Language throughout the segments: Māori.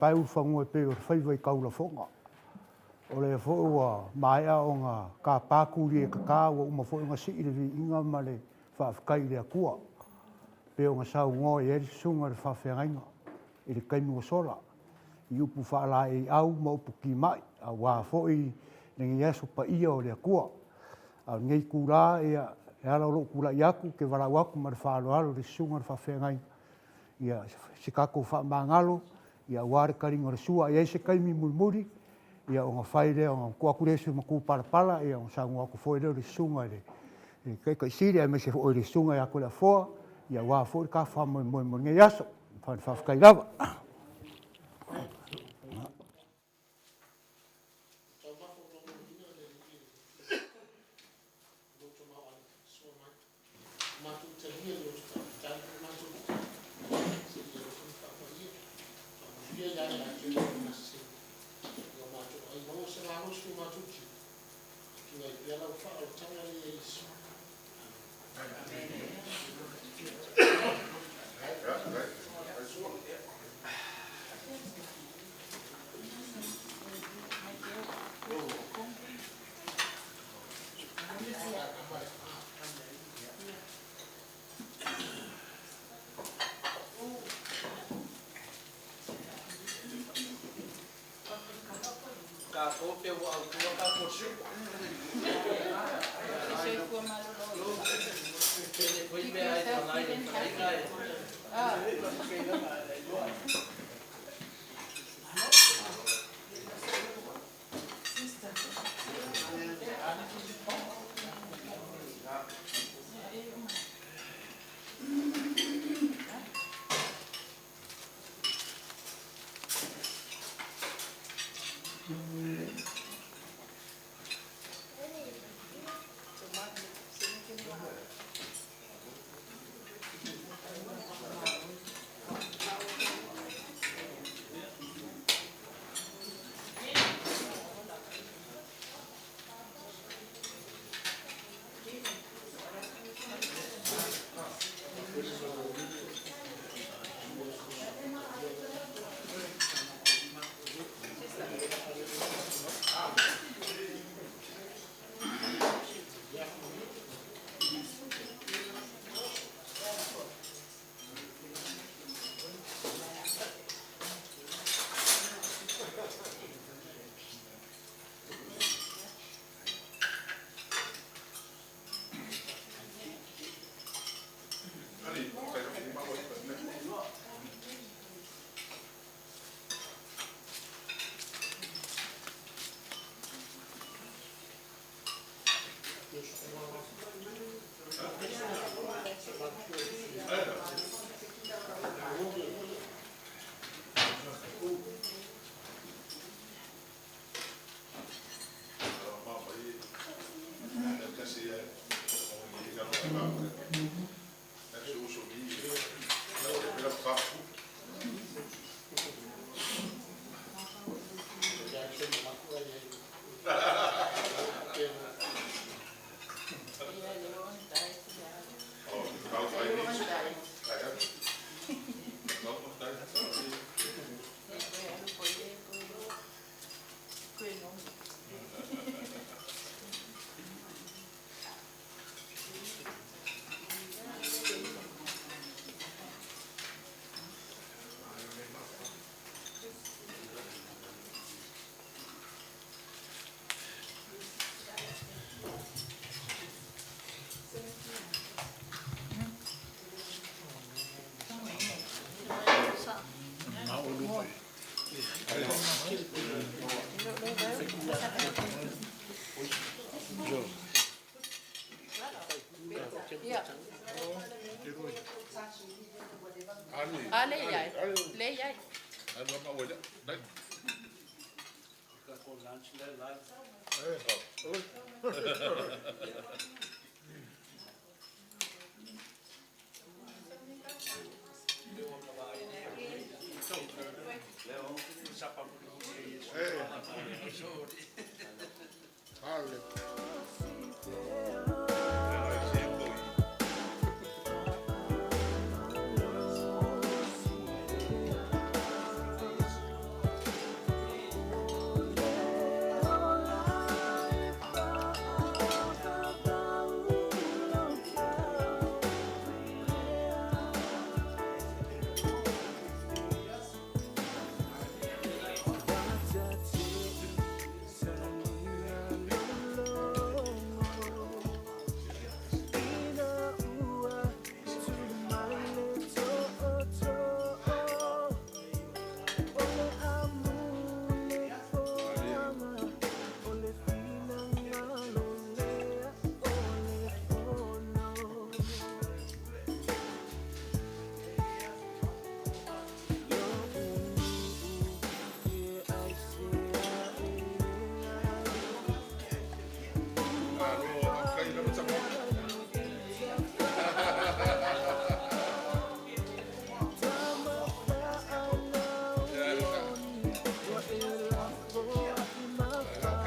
pai u whangu e pe o whaiwai kaula whonga. O le fo ua mai a o ngā ka pākuri e kakao uma fo ngā si ire vi inga ma le whaafikai le akua. Pe o ngā sau ngoi e sunga le whawhengainga i le kaimu o sola. I upu whaala e au ma upu ki mai a wā fo i nengi esu pa ia o le akua. A ngei kura e ala o lo kura i aku ke wala waku ma le whaalo alo le sunga le whawhengainga. Ia sikako wha mangalo, ia ware karinga le sua, ia se kaimi muri, ia o ngā whaere o ngā kuakuresu ma kūpala, ia o ngā sangu aku whoere le sunga le. Kai kai siri ai me se o le sunga ia koe la foa, ia wā fo i ka wha mo ngei aso, whawhikai lava.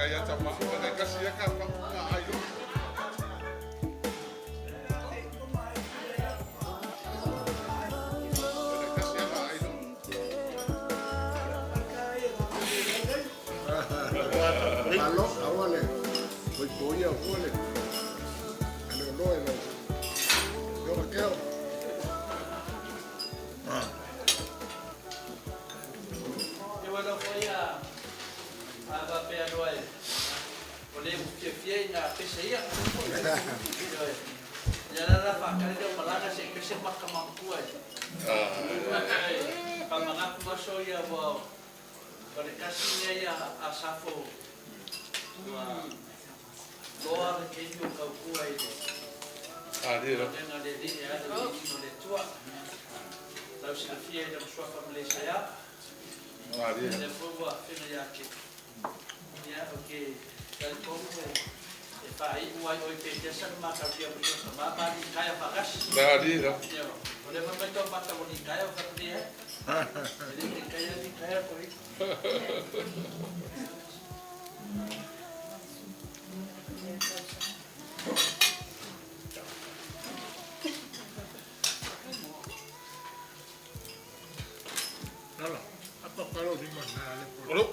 kaya tama ko na kasi ka pa ayo. Malo, awale. Voy polla, awale. Ano lo elo. Yo me quedo. Bueno, foi a pea doai. Olemos que fiei na peseia. Ya la fakare de malanga se que se makamangkua. Pamanga kuma soia wa para kasinya ya asafo. Loa ke yo kau ide. Dira. Tenga de dia de no de tua. Lau se fiei de sua família ya. Dira. Depois vou afinar já aqui. Já porque ele como é pai o ai oi pede essa marca que eu preciso tomar para de caia pagas. Dira. Olha mas vai tomar para de caia para dia. Ele de caia por aí. Nala. Apa kalau di mana le? Olo.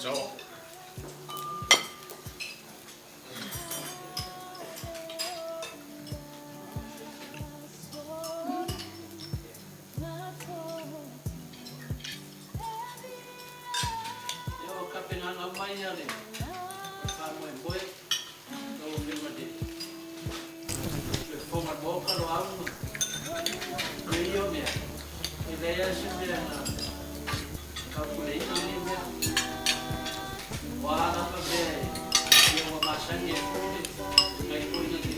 So. Eu capenang amai ali. Kamu yang boy. Kau gimana? Forma boca no alma. Meio me. Ideia sempre na. Calculei ali mesmo. Wala pa be. Eu vou maçã e ngai por aqui.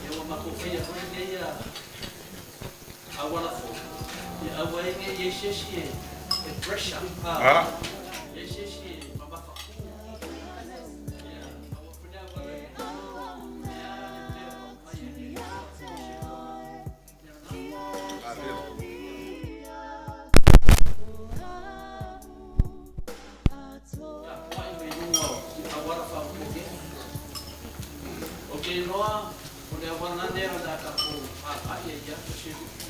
Eu vou macofia por aqui ya. Agora foi. E agora é esse é pressure. Ah. Esse mabaka. Okay, Noah, udah warna dia ada kapu apa ya?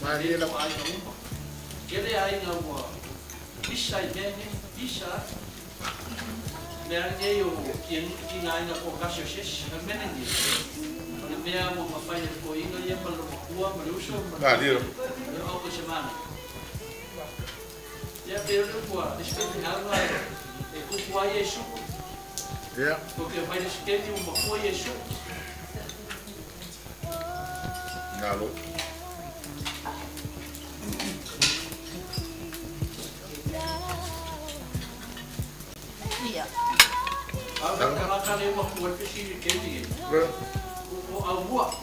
Mari la. Kele ai na wa. Bisa ini, bisa. Mereka yo yang ai na ko kasih ses, mana ni? Kalau mereka mau apa yang ko ingat dia perlu kuah melusuh. Dira. Ya apa semana? Ya perlu kuah. Seperti apa? Kuah Yesus. Ya. Porque vai seperti kuah Yesus. Ngalo. Iya. Kalau kalian mau buat kesini kini, mau buat.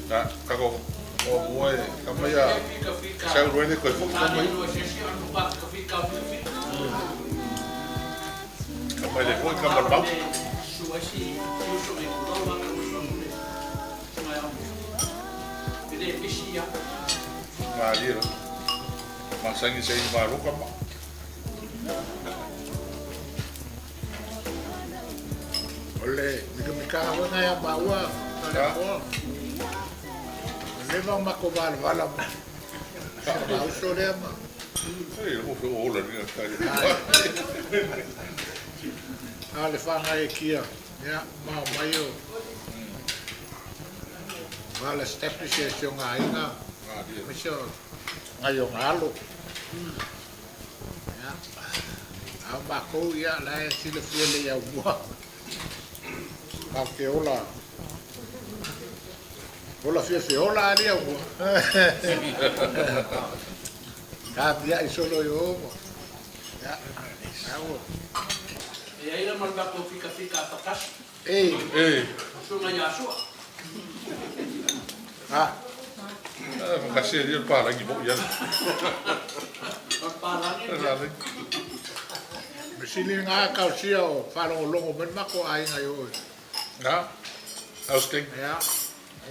Nah, kako o moe kamaya. Saya ruene ko fu kamai. Kamai le ko kamar bau. Suasi, susu itu tahu makan susu. Jadi bisi ya. Dira. Masangi sai baru kama. Ole, mika hawa na ya bawa. Leva makobal wala. Bau sore ma. Ei, eu vou olhar ni kai. Ale fanga e kia. Ya, ma mayo. Wala establish yung ainga. Dira. Misyo ngayong halo. Ya. Ang bako ya la sila fiele ya buah. Porque hola. Hola fiese hola ali au. Dia solo yo. Ya. Au. E aí ela manda para fica para casa. Ei, Sunga ya sua. ah, Makasih dia pa lagi mau ya. Parangnya. sili nga kau sia o falo longo ben mako ai nga yo. Nah, harus keng. Ya.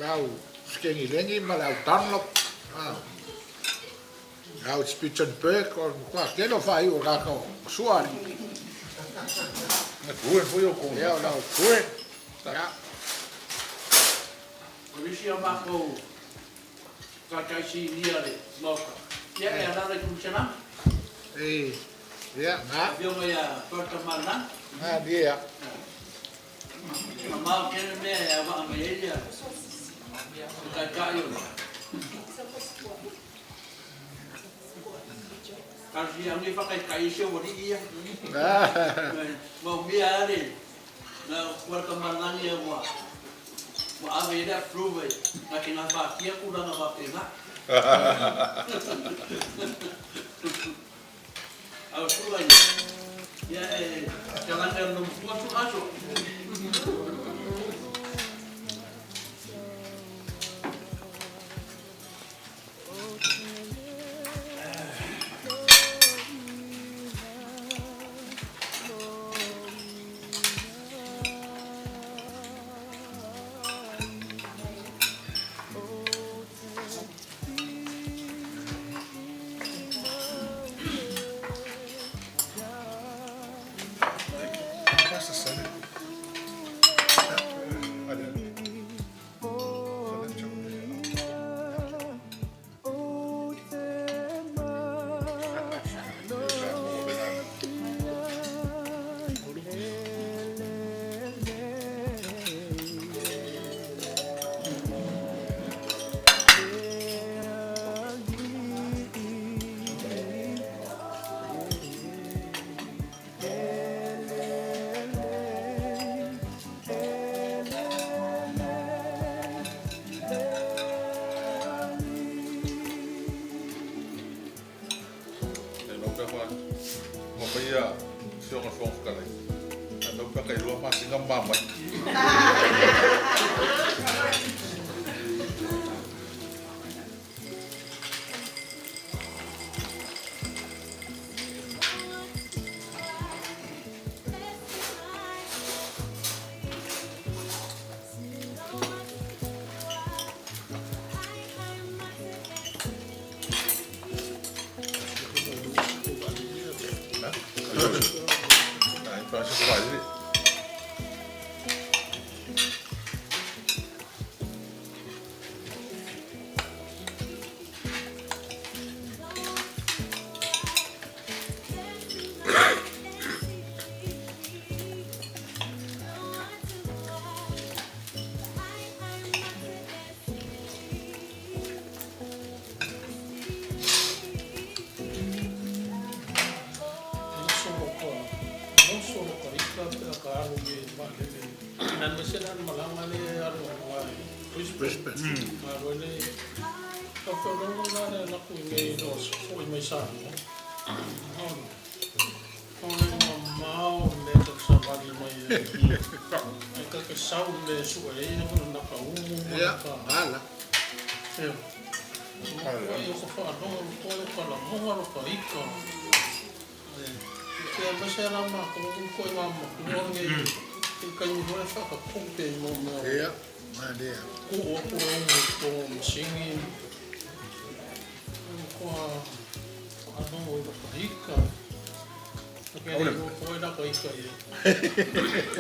Lau skengi lengi malau tanlok. Ah. Now it's pitch and perk or what? Get off I will go. Suari. Kuwe foi o ko. Yeah, no, good. Yeah. Orisi o mako kakaisi niare moka. Ia e ana ku chana. Hey. Yeah, nah. Vio mo ia porta mana. Ah, yeah. Mama kene me ia va me ia. Kakaio. Kasi ang ni pakai kaisi o di ia. Mau mia ali. Na porta mana ia mo. Mo ave da prove. Na kina fa kia ku na va pena. Au suai. Ya jalan dan nomor masuk.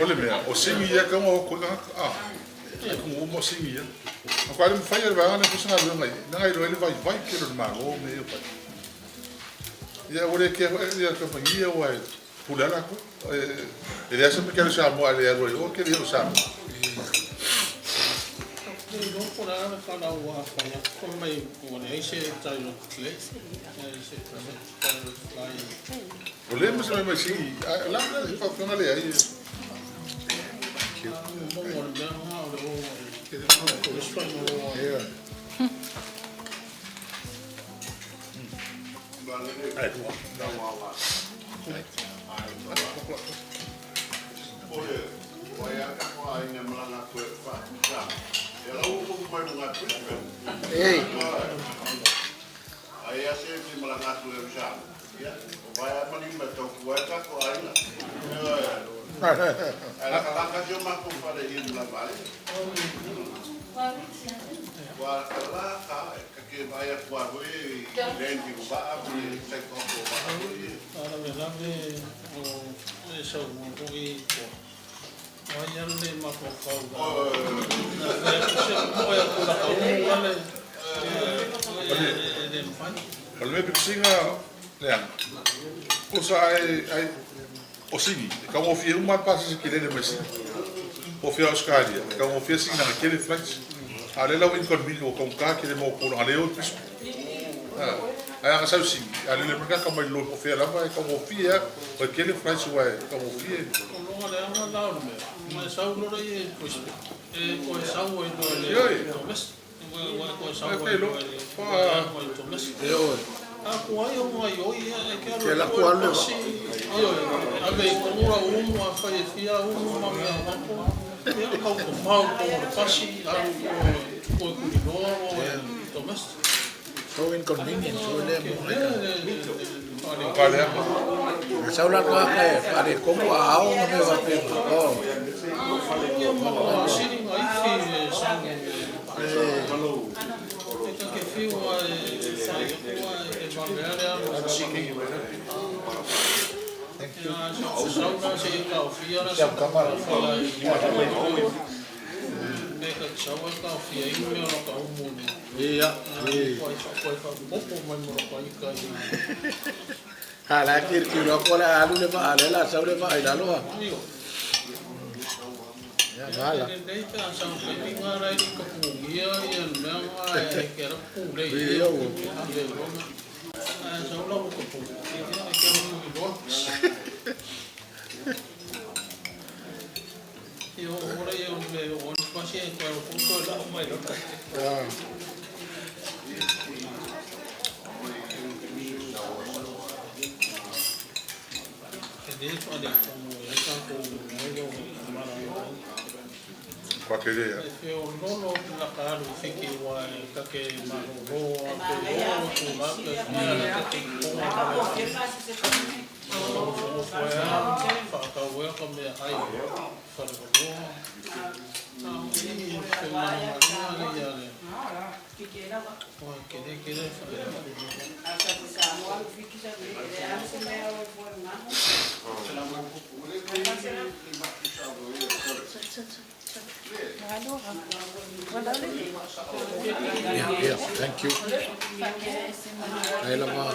Olha mea, o singi ia kama o kuka ku mo singi ia. A kwale me fai va na kusanga lunga. Na ai roele vai kilo de mago me ia pai. Ia ore ke ia ka pangia o ai pulana ko. Ele acha que ele chamou ali a roele, o que ele chama. Não por nada cada um a fazer como é o nesse tá no inglês. Olha, mas não é assim. Lá na facção ali aí. Ei. Aí a sempre malangatu eu já. Vai a mani matou vai tá com ainda. Ela coloca de uma com farinha na vale. Agora lá tá que ke vai a kwa we lendi ko ba ko sai ko ba Ara me lave o e sau mo ko i ko. Ai ana le ma ko ka. Na se mo ya ko la ka wale. Al me pisinga le ko sa ai o singi ka mo fi uma passa que ele me singi o fi Australia ka mo fi singi na aquele flight ale la win kon bil o kon ka que mo ko ale o pis ai anga sa singi ale le merka ka mai lo o fi la vai ka mo fi o aquele flight vai ka mo fi No le anga la me. Ma sau lo re pues ko sau o no le. Ko sau o no le. Aku ai o mai o ia ke Ke la kuale. Ave ko ora umu a fai fia umu ma me ma ko. Ia ka ko mau ko pasi a ko no Thomas. So inconvenience, so le mo. vale Sa ula ka pare como a ao no me va pe. Oh. Ia ma sini mai fi sang. Que fio Hala kira ko la alu le va ale la sa le va ila lo. Ya mala. qualquer dia Eu não na cara do fique o que marrou Yeah, thank you. Ay la ma.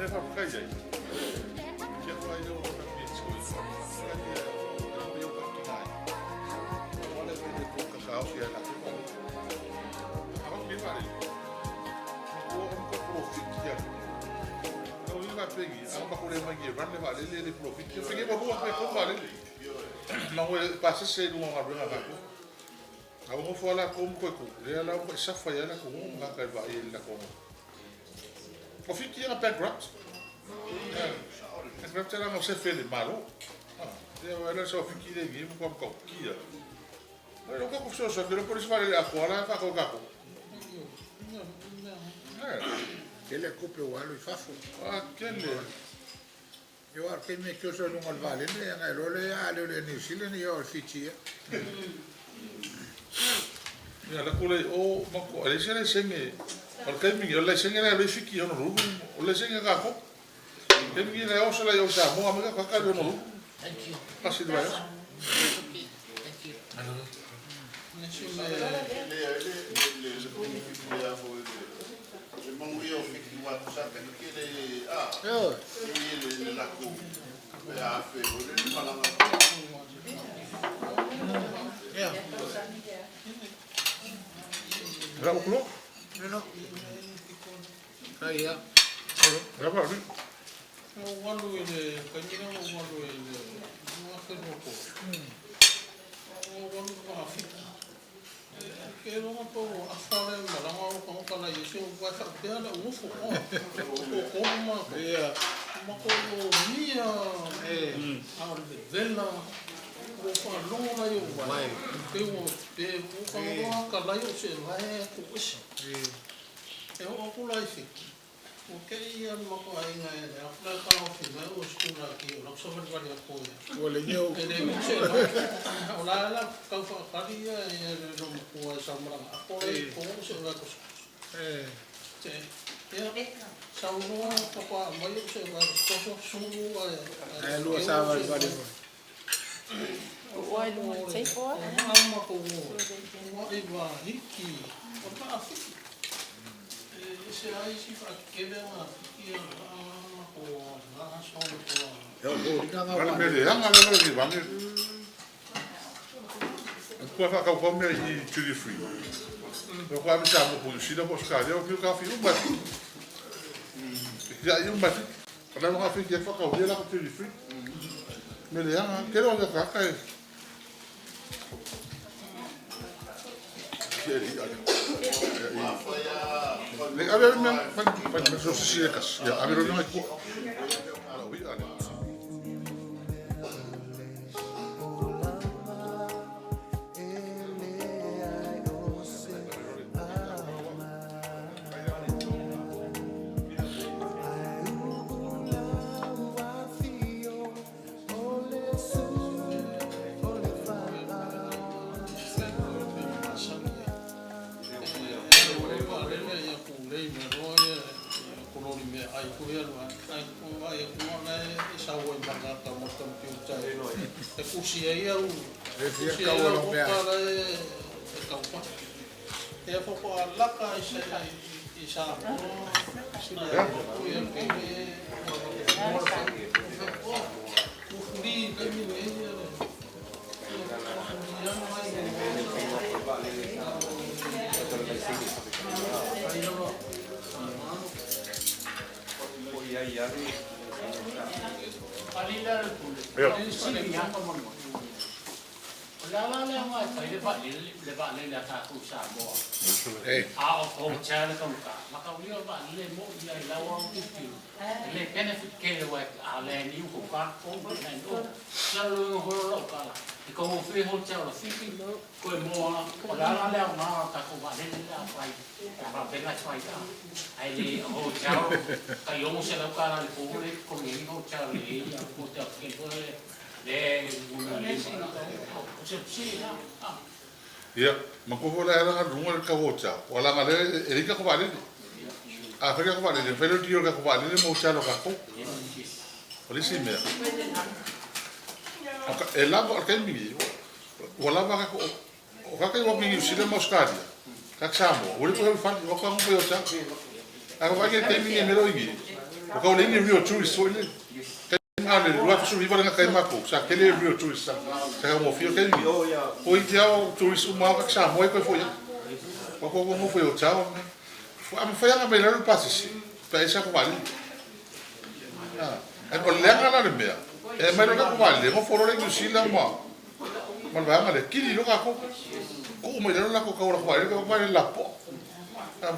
le fa kai ai. Ke fa yo na pizza ko. Ka yo ka kinai. Ole vede ko ka ka o ya la. Ama mi vale. Ko ko profit ya. No vi va peghi, ama ko le mangi vanne vale le profit. Ke fege ba ko vale le. Ma ko passa se lu ma bringa ba ko. Ako mo fola ko mo ko. Le la ko sa fa ya la ko mo ka va il la ko. Profit ya background. Het werd dan nog zo veel in Malo. Ja, dat is zo verkeerd ding, moet ik ook kiezen. Maar ook of zo, zo de politie waren er gewoon, hij gaat ook ook. Ele coupe o alo e fafo. Ah, kende. Eu acho que me que eu sou um alvalente, a role alo le New Zealand e o Fiji. Ja, dat kon o, maar ko, ele se senge. Al kai mi, ele senge na le fiki ono ru, ele senge ga ko. Ele mi na o sala yo Samoa, me ka ka ono ru. Thank you. Pasi do ya. Thank you. Ja. Bravo klo. No. Aí, Bravo ali. Walu ele, kanina walu ele, não fez o co. Walu para ficar. Que não tô a falar mas não como para isso vai fazer a ufo. Como uma coisa minha, a vela o falou lá eu vai. Eu falou que lá eu sei vai com isso. Eu vou lá e okay, mako ay nga yan. Ako na pa ako na gusto na ki. Nakso man ba niya ko yan. Wala niyo. Hindi mo siya. Wala lang kau kali ya no ko sa mga ako ay ko siya na ko. Ya. Sa uno ko pa mayo siya na ko sumu ay. Lu sa ba di mo. Why do you say for? Ama ko. Wa iba hiki. Wala afiki. Se aí se fraqueira ia ko na só ko. Eu vou ligar na Vale hora. me le anga na le vale. Ko fa ka ko me i duty free. Eu ko abisa mo ko si da buscar, eu vi o café um bate. Já um bate. Para não café que fa ka o la ko duty free. Me le anga, quero nga ka ka. A ver, me so si de cas. Ya, a ver, no hay ko. Ala wi ala. Kusia ia u. Esse é o nome. E a foco a laka i sa. Ufuri kai mi ne. La le mai fai le va le ta ku Samoa. Ei. A o chana ka ka. Ma ka wi va le mo ia la wa ku ki. Le benefit ke le wa a le ni ku ka ko na no. Sa lo ho lo ka la. I ko mo fi ho cha la fi ko mo la le ma ka ko va le la fai. Ka be la fai ka. Ai le ho cha ka yo mo se la ka la ko le ko ni ho cha le ko ta ke ko le Ya, mako vola era runga ka hocha. Wala ngale erika ko vale. A feria ko vale, feria tio ka ko vale mo chalo ka ko. Polisi me. El labo ka mi. Wala ba ka ko. O ka ko mi sile moskadia. Ka Samoa. Wala ko fa ko ko yo cha. A ko va que tem mi mero ingi. Kau lengi rio tourist so ile. Ale lua su riva nga kai mako sa kele rio tourist sa mo fio kai mi. O i tiao tourist uma ka sa mo ko foi. Ko mo foi o chao. Am foi nga me lero passes. Pa esa ko vale. Ah, o lenga la mea. E mai no ko vale, mo foro le Sila mo. Mo va nga le kili lo ka ko. Ko mo lero la ko ka ora ko vale la po. Am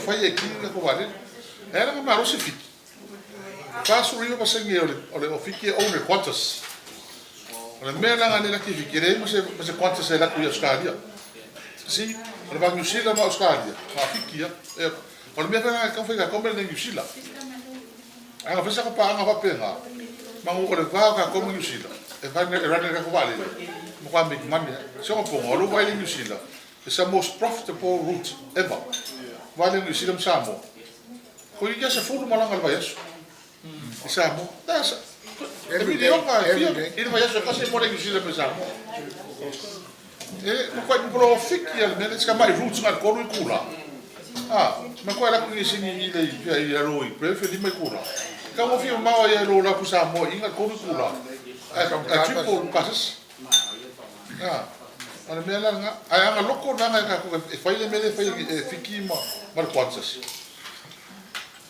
foi e kili ko vale. Era nga maro se fit. Pasu rio pasengi ole ofiki owner Qantas. Ole mela nga nila kifikire mo se Qantas la ku Australia. Si, ole ba New Zealand ma Australia. Ma fikia. Ole mela nga ka foi ka kombe na New Zealand. Anga fesa ka pa anga pa penga. Ma ngo ole va ka kombe New Zealand. E va ne rana ka ko vale. Mo kwa big money. So ko ngo lo vai New Zealand. It's the most profitable route ever. Vale New Zealand Samoa. Ko ia se fulu malanga vai eso. Samoa. That's every day. Ele vai achar que você pode ir para Samoa. Não vai para o fique ele, né? Se mais roots na cor e cura. Ah, mas qual é a coisa que ele é herói? Prefere mais cura. Como filho mau é herói lá para Samoa, inga cor e cura. É tipo um casos. Ah, mas me lá, aí a louco lá na que faz fique mal quantas.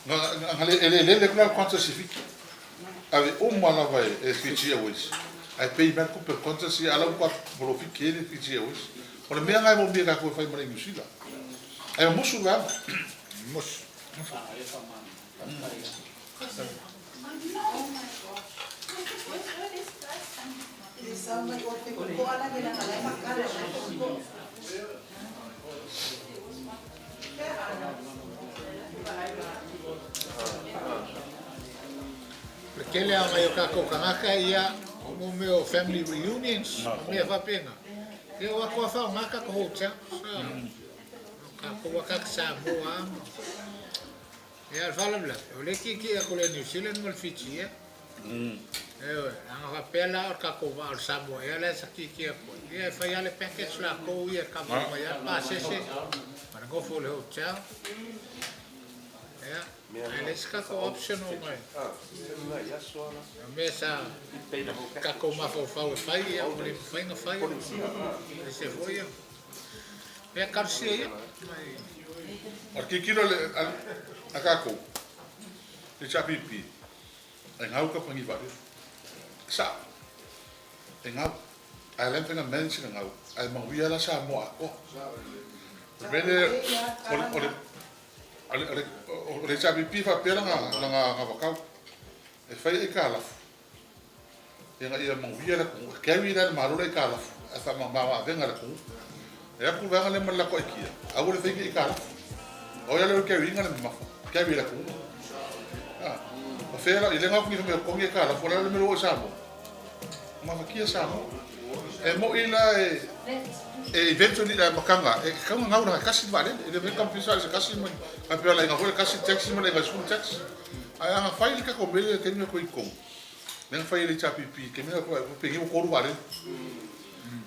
Ele claro quantas se fica. Ave uma lá vai fitia hoje. Aí pei mais com per quantas se ela quatro por fique ele fitia hoje. Quando me ngai mo biga ko fai mai musila. Aí musu lá. Mus. Kele a mai o kako kangaka ia o meu family reunions me va pena. E o ako fa ngaka ko hotel. Kako waka Samoa. E al fala bla. O le ki ko le New Zealand mo Fiji e. Anga va pela o kako va al Samoa. E le sa ki ko. E fa ia le package la ko ia ka va ia pa se. Para go for le hotel. Ja, en is kako option o mai. Mesa kako mafo fau fai ia o le fai na fai. Se foi. É carcia. Aqui kilo a kako. Le HRPP. En hau ka pangi vale. Sa. En hau. Ai lem penga mensi en hau. Ai mawia la Samoa ko. Vele o le HRPP fa pela nga vakau. E fai e kala. E nga ia mawia la ko. Kewi la marula e kala. E fa mama venga la ko. E aku venga le mala ko ikia. Au le fai e kala. O ya le kewi nga le mafa. Kewi la ko. O fela ile nga kungi me kongi kala fo la me lo Samoa. Ma vakia Samoa. E mo ila eventually la makanga e kanga ngau na kasi vale e me kam pisa se kasi mo a pela nga fo kasi taxi mo nga school tax. Ai nga fai ka ko bele ke me ko ikong. Men fai le HRPP ke me ko pengi ko ru vale.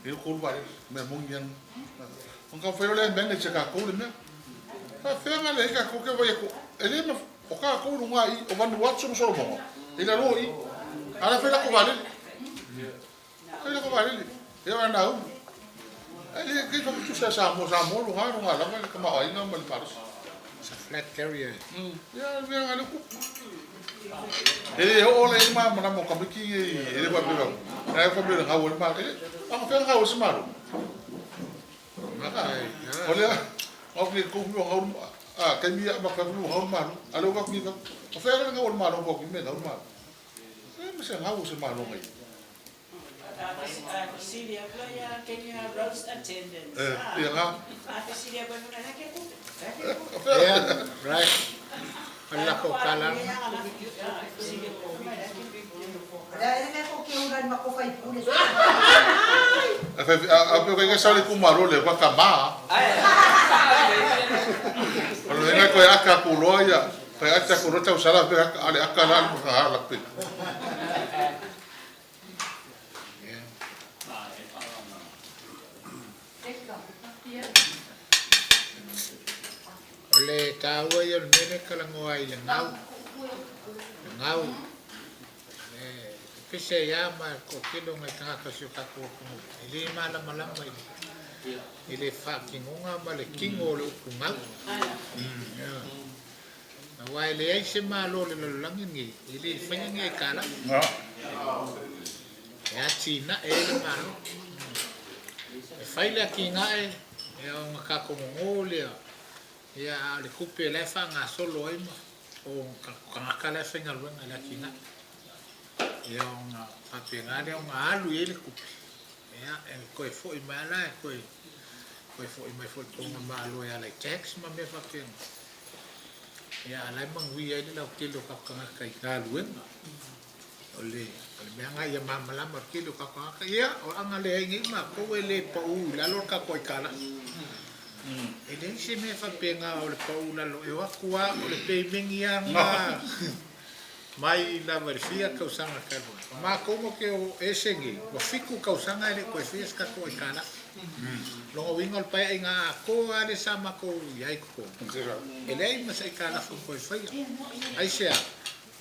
E ko ru vale me mo ngian. On ka fai le men le cheka ko le me. Fa fe nga le ka ko ke vai ko. Ele me o ka ko ru ngai o van watch so mo. Ila roi. Ala fe la ko vale. Kai la ko vale. E ana u. Ele que fa tu sa mo lu ha lu ngala ka ma ai nga mal paros. Sa flat carrier. Ya ve ngale ku. Ele o le ma mo na mo ka biki ele va pe. Na fa pe nga wo ma ele. Ang fe nga wo se ma. Olha, alguém comprou um quem me abacou um malo, alô que me oferece um malo um pouco menos um malo. Mas é algo se malo aí. Syria playa Kenya roast attendant. Lá. Syria bueno na que Yeah, right. Alla ko kala. A que sale com marole com cama. Quando vem com a caculoia, foi a caculoia usada para a canal para la pit. Ole tawa yo mene kala ngoai le ngau. ngau pese ya ma ko kilo ngai taka sio kako ile mala malama ile fakingonga ma le kingo le kunga na wai le ai se malo le langi ile fanya ngai kala ya china ele malo e faila kinga e un kako ngole ya le kupe le fanga solo ai ma o kala fenga luenga la kinga ya una papengale un alu ele kupe ya el koe fo i mala koe fo i mai fo tonga malo ya le tax ma me fa ken ya la mangwi ai le kilo ka kai luenga ole me anga ya mama la mar kilo ka ya o anga le ngi ma ko le pa u la lo ka koe kala ele se me fa penga o le pa u la lo e wa kuwa o le pe mengia ma mai la verifia ka usanga ka ma como que o ese ngi o fiku ka usanga ele ko fies ka koe kala lo winga al pa inga ko ale sama ko ya ko ele ai ma sai kala fo ko fai ai se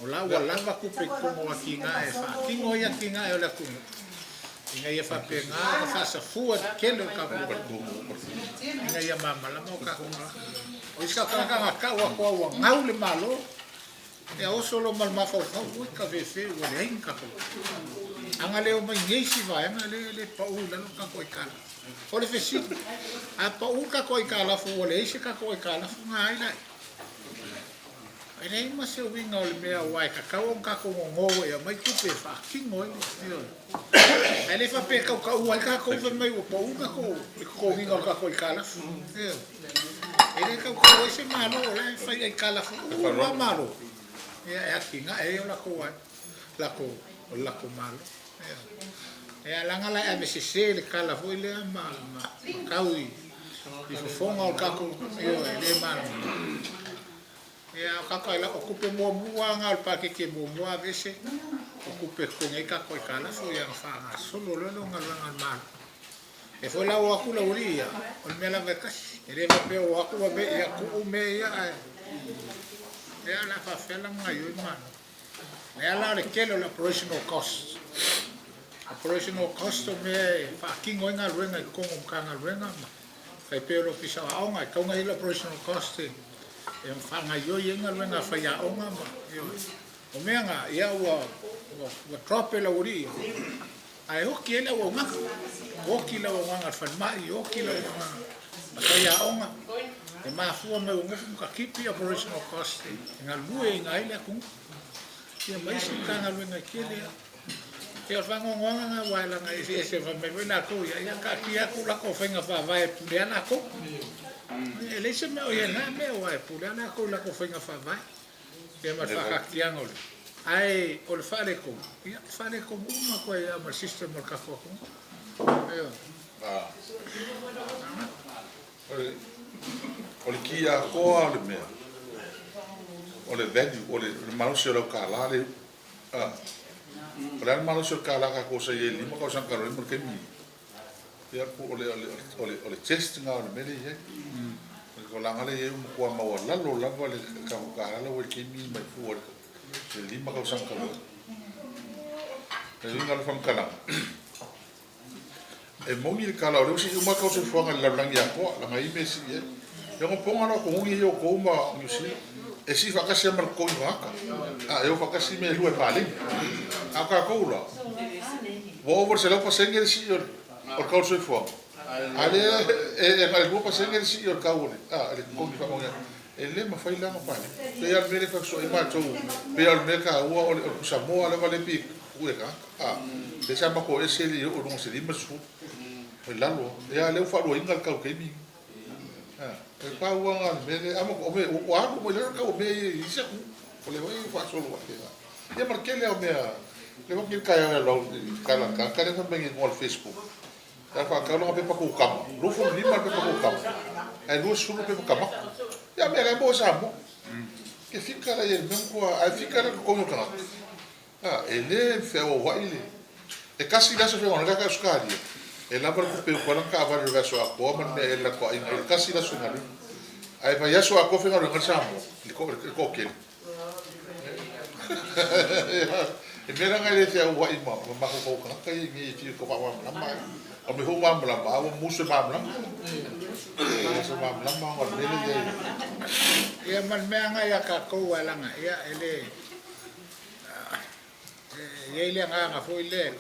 o la lava kupe como aqui na e fa kingo ia kinga e la kunga inga ia fa penga fa sa fu kelo ka ko inga ia mama la mo ka o isa ka wa ko wa ngau le malo e o solo mal ma fa o ka ve fe o le inga ko anga le o mai ngesi va anga le pa u la no ka ko ikala o le fe si a pa u ka ko ikala fu o le ise ka ko ikala fu ngai la ele ma se winga o le mea wai ka kau ka ko ngo e mai kupe fa kingo ele fa pe ka wai ka ko ve mai o pa u ka ko winga ka ko ikala ele ka ko ese malo la fa ikala fu wa malo ya kinga e la ko wai la ko malo e alanga la e se le kala fu le ma kaui i fonga o ka ko ele malo ya kaka ila okupe mo muanga al pake ke mo mo avese okupe konga ka ko kala so ya fa solo lo ngal mal e foi la o akula uria o me la vekas ele va pe o aku be ya ku me ya la fa fela ngayo man ya la le kelo la operational cost me fa kingo ngal wenga ko kanga wenga fa pe lo pisa aonga ko ngai la operational cost e fanga yo yenga luenga fa ya onga ma o menga ya wa drop la uri ai ho kiela wa nga ho kila wa nga fa ma yo kila wa fa ya onga e ma fu me o ngu ka kipi operational cost nga lue nga ile ku ya mai si kana luenga kile ya fa nga nga wa la nga ese fa me na ko ya ka kia ku la ko fenga fa vai puliana ko ele se me oye na me o e puliana ko la ko fenga fa vai e ma fa kia ngol ai o le fale ko ya fale ko uma ko ya ma system o ka ko o le kia ko le me o le value o le manusia lo ka la le o le manusia ka la ka ko se ye lima ko san ka ro mo ke mi ya ko ole test nga ole mele ye ko la ngale ye mo ko ma wala lo la vale ka ka la we ke mi mai fu se lima ko san ka lo e nga fam kala e mo ni kala o se uma ko se fo nga la lang ya ko la ngai me si ye yo ko ponga no ko ngi yo ko ma you see e si fa ka se mar ko ngaka eu fa ka si me lu e pale aka ko la wo over se lo pa sengel si yo o kau soi fo ale e ngal go pa sengel si o kau le ko ni fa mo ele ma fai la ma pa pe al mele fa so e ma to pe al me ka o Samoa le vale pi u e ka de sa ma ko ese li o no se di ma su e la lo e ale fa lo ingal kau ke mi e pa u ngal me amo o me o a mo le ka o me i se o le vai fa so lo e mar ke le o me le mo ki ka ya lo ka le fa me ngol Facebook ya fa ka no pe pa ku kam lu fu ni ma pe pa ku kam ai lu su pe pa kam ya me ga bo sa mo ke fica la ye men ko ai fica la ko no ka ele fe o wa ile e kasi la se fe ona ka skari e la par ku pe ko la ka va re so a ko man me la ko ai kasi la su na ai va ya so a ko fe ngalo ngal sa mo ko ke E mera ngai le te au wai ma ko ko ka kai ngi ti ko pa ma ma. O me ho ma ma ma o musu ma ma. So ma ma o le le. Ia man mea ngai a kākou alanga, ia ele ia nganga foi le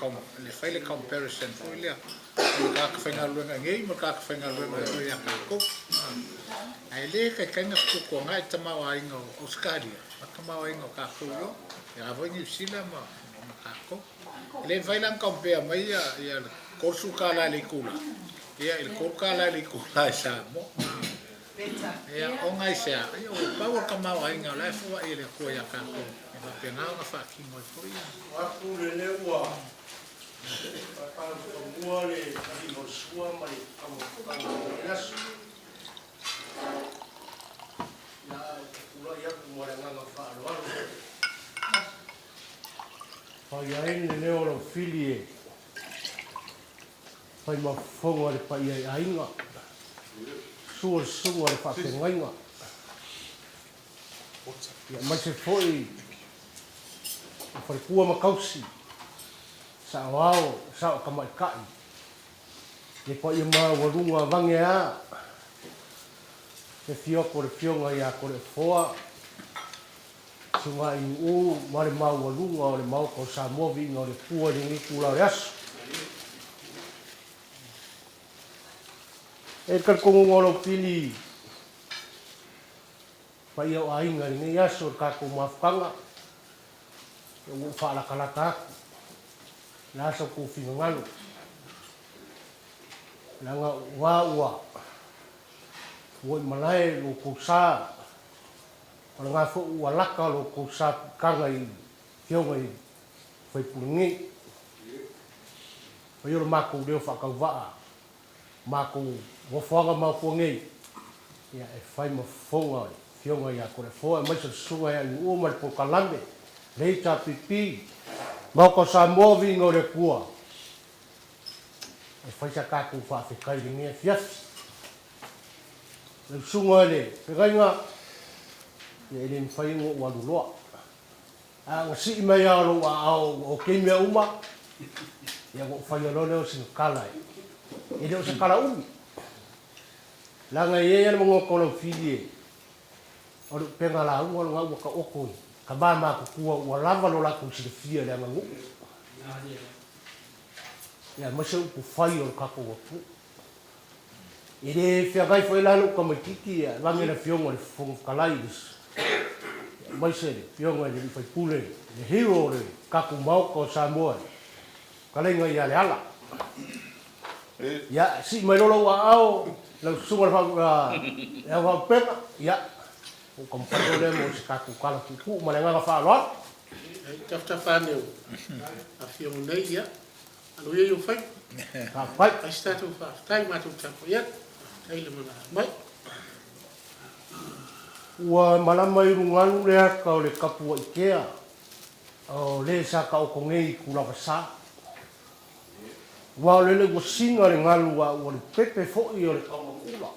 whaile comparison foi le ka whaingaluenga ngei mo ka whaingaluenga ia kākou. Ai le kai na kuko ngai tamau ainga o Skaria, tamau ainga o kākou yo, ia voi New Zealand ma kākou. Le whailang compare mai ia kosu ka la le kula. Ia il koka la le kula e Samoa. Ia o ngai sea, ia o paua ka mau ainga la fua ile ko ia kākou. E va pena nga fa ki ngoi foi. Aku le ua. Papa ko mua le i mo sua mai amo kas. Ya kula ia ko mo nga fa lo. Pai ai le leo lo filie. Pai ma fonga le pai ai ainga. Suor le whapengainga. Ia mai se foi o wharekua makausi. Sa wao, sa o kamai kai. Le pai ia maa warunga vange a. Se fioko le fionga ia ko le foa. Sunga i u mare mau warunga o le mau ko Samoa vinga o le pua ni ngiku lau asu. E kalkongo ngolo pili pai au ainga ni ngai aso kako mafukanga e u whalakalaka aku nasa ku whingangalo langa ua ua malai lo kusā o ngā fo ua laka lo kusā kanga i whionga i whaipuringi pai ora mako leo whakauwaa mako wafanga mako ngei ia e whai mafonga fionga ia kore foa mai sa sunga ia ni uma le pokalame le HRPP mako Samoa vinga o le kua e whai sa kaku whawhikai ringi e fiafi le sunga le pegainga ia ele mwhai ngo waluloa a ngasi mai alo o keimea uma ia ngo whai alone o singakala ele o singakala umi langa ye ya mo ko filie o penga la u nga u ka oko ka ba ma ku wa lava lo la ku si fie le ngu ya mo se ku fai o ka ko pu ire fia gai foi la no como tiki ya va me le fiongo le fon kalaides mai se le fiongo le fai pule le hero le ka ku mau ko Samoa kalenga ya le ala ya si mai lo wa ao la sunga fa ya va pena ya o comparto le mo se kaku kala ku ma le nga fa lo Tafta whanau. A whio nei ia. Alo ia iu whai. ka pai Ai statu whaftai mātou tapo ia. Ai le mana mai. ua malama i rungalu le aka o le kapua Ikea o le sa ka o kongei kula sa wa le go singa le ngalu wa o le pepe fo i o le kamakula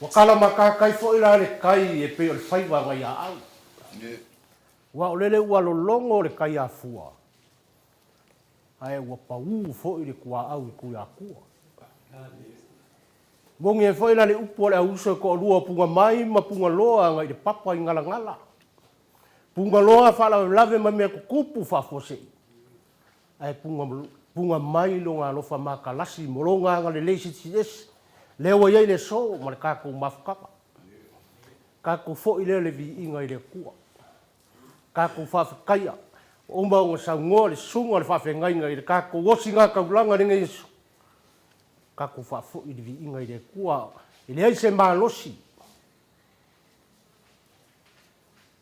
wa kala maka kai fo i la le kai e pe o le fai wa ngai au wa o le ua lo longo le kai a fua ai wa pau fo i le kua au i kuia kua Wongi e whaila le upo le auso ko rua punga mai ma punga loa ngai le papa i ngala ngala. Punga loa whala lave ma mea kukupu whafose. Ai punga mai lo ngā lofa maka lasi moronga ngā le leisi ties. Lewa iei le so ma le kako mafukaka. Kako fo i leo le vi inga i le kua. Kako whawhikaia. Oma o ngā saungoa le sunga le whawhengai ngai le kako wosi ngā kaulanga ringa Yesu. Kako whafo i vi inga i le kua. I le aise mālosi.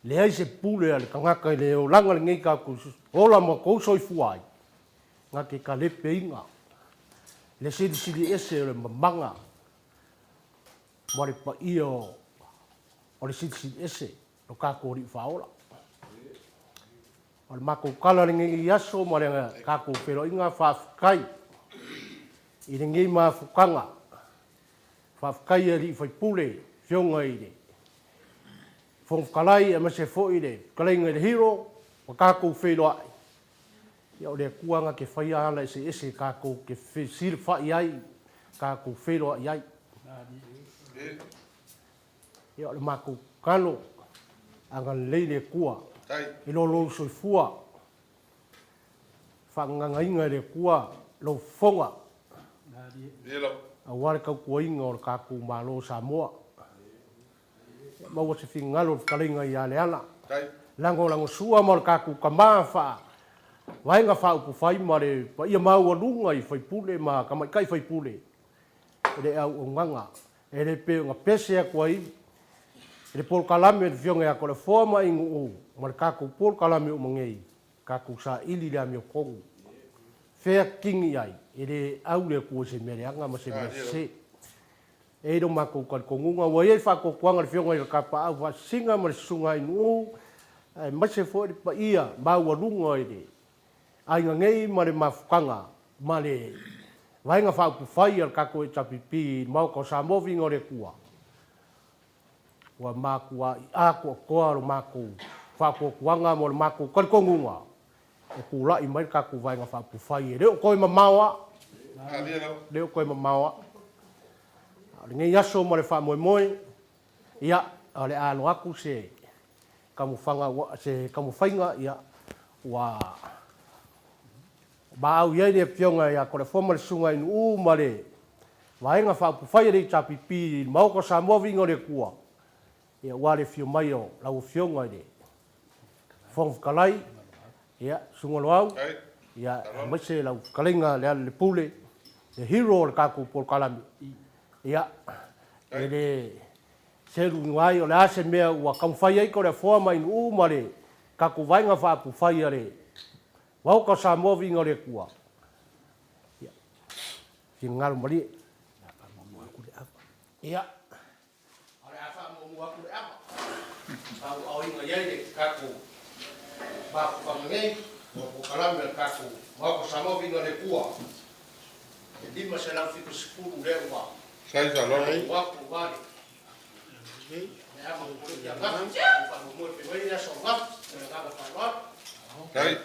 Le aise pule a le kangaka i le o langa le ngei kako ola ma kousoi fuai. Ngā ke ka lepe inga. Le siri ese o le mamanga. Ma le pa ia o le siri ese o kako ori whaola. O le mako kala le ngei i aso ma le kako pero inga whawhikai. I le ngei mafukanga. Whawhikai e li whaipule, whionga i le. Whongkalai e mase fo i le, kalai le hero, wa kākou whelo ai. Ia o le kuanga ke whaia ana ese kākou ke sir whai ai, kākou whelo ai ai. Ia o le mākou kano, anga leile kua, i lo soifua, whanganga inga le kua, lo fonga, a ware kau kua inga o le kākou malo Samoa. Maua se whingalo kalinga i ale ana. Lango sua ma le kākou kamā wha, wainga wha upu whai ma le, pa ia maua lunga i whaipule ma kamaikai whaipule. E le au nganga, e le pe ngā pese a kua i, e le pol kalame e le fionga a kore forma ingu o, ma le kākou pol kalame o mangei, kākou sa ili le amio kongu. Whea kingi ai, e le au le kua se mereanga ma se se. E do mako kan kongunga wa ye fa ko kwanga le fionga ka pa wa singa ma sunga inu ai ma se fo pa ia ba wa lunga ide ai ngei ma le mafukanga ma le vai nga fa ku fai ka ko HRPP ma ko sa moving o le kua wa ma ku a ko lo mako fa ko kwanga mo le mako kan kongunga e ku la i mai ka ku vai nga fa ku fai le ko ma mawa le ko ma mawa ngai yaso mo le fa moe ia ale alo aku se kamu fainga ia wa ba au ye de pionga ia ko le formal sunga in male vainga fa pu fai le HRPP mau ko sa moving le kua ia wale fio mai o la u fionga de fong kalai ia sungolo au ia mai se la kalinga le pule le hero le kaku por kalami ia ele seru ngai o le ase mea ua kamwhai ai ko le forma in mare ka ku vainga wha pu whai are wau ka sa moving o le kua ia si ngaru mari ia ale afa mo mua ku le apa au inga yai ka ku ba ku ngai mo kalame ka ku wau ka sa moving o le kua e dima se lau fiku sepuru le ua Sai sa lolo. Wapu vale. Me amo ya va. Para mo pe vai ya so va. Me dá para va. Sai.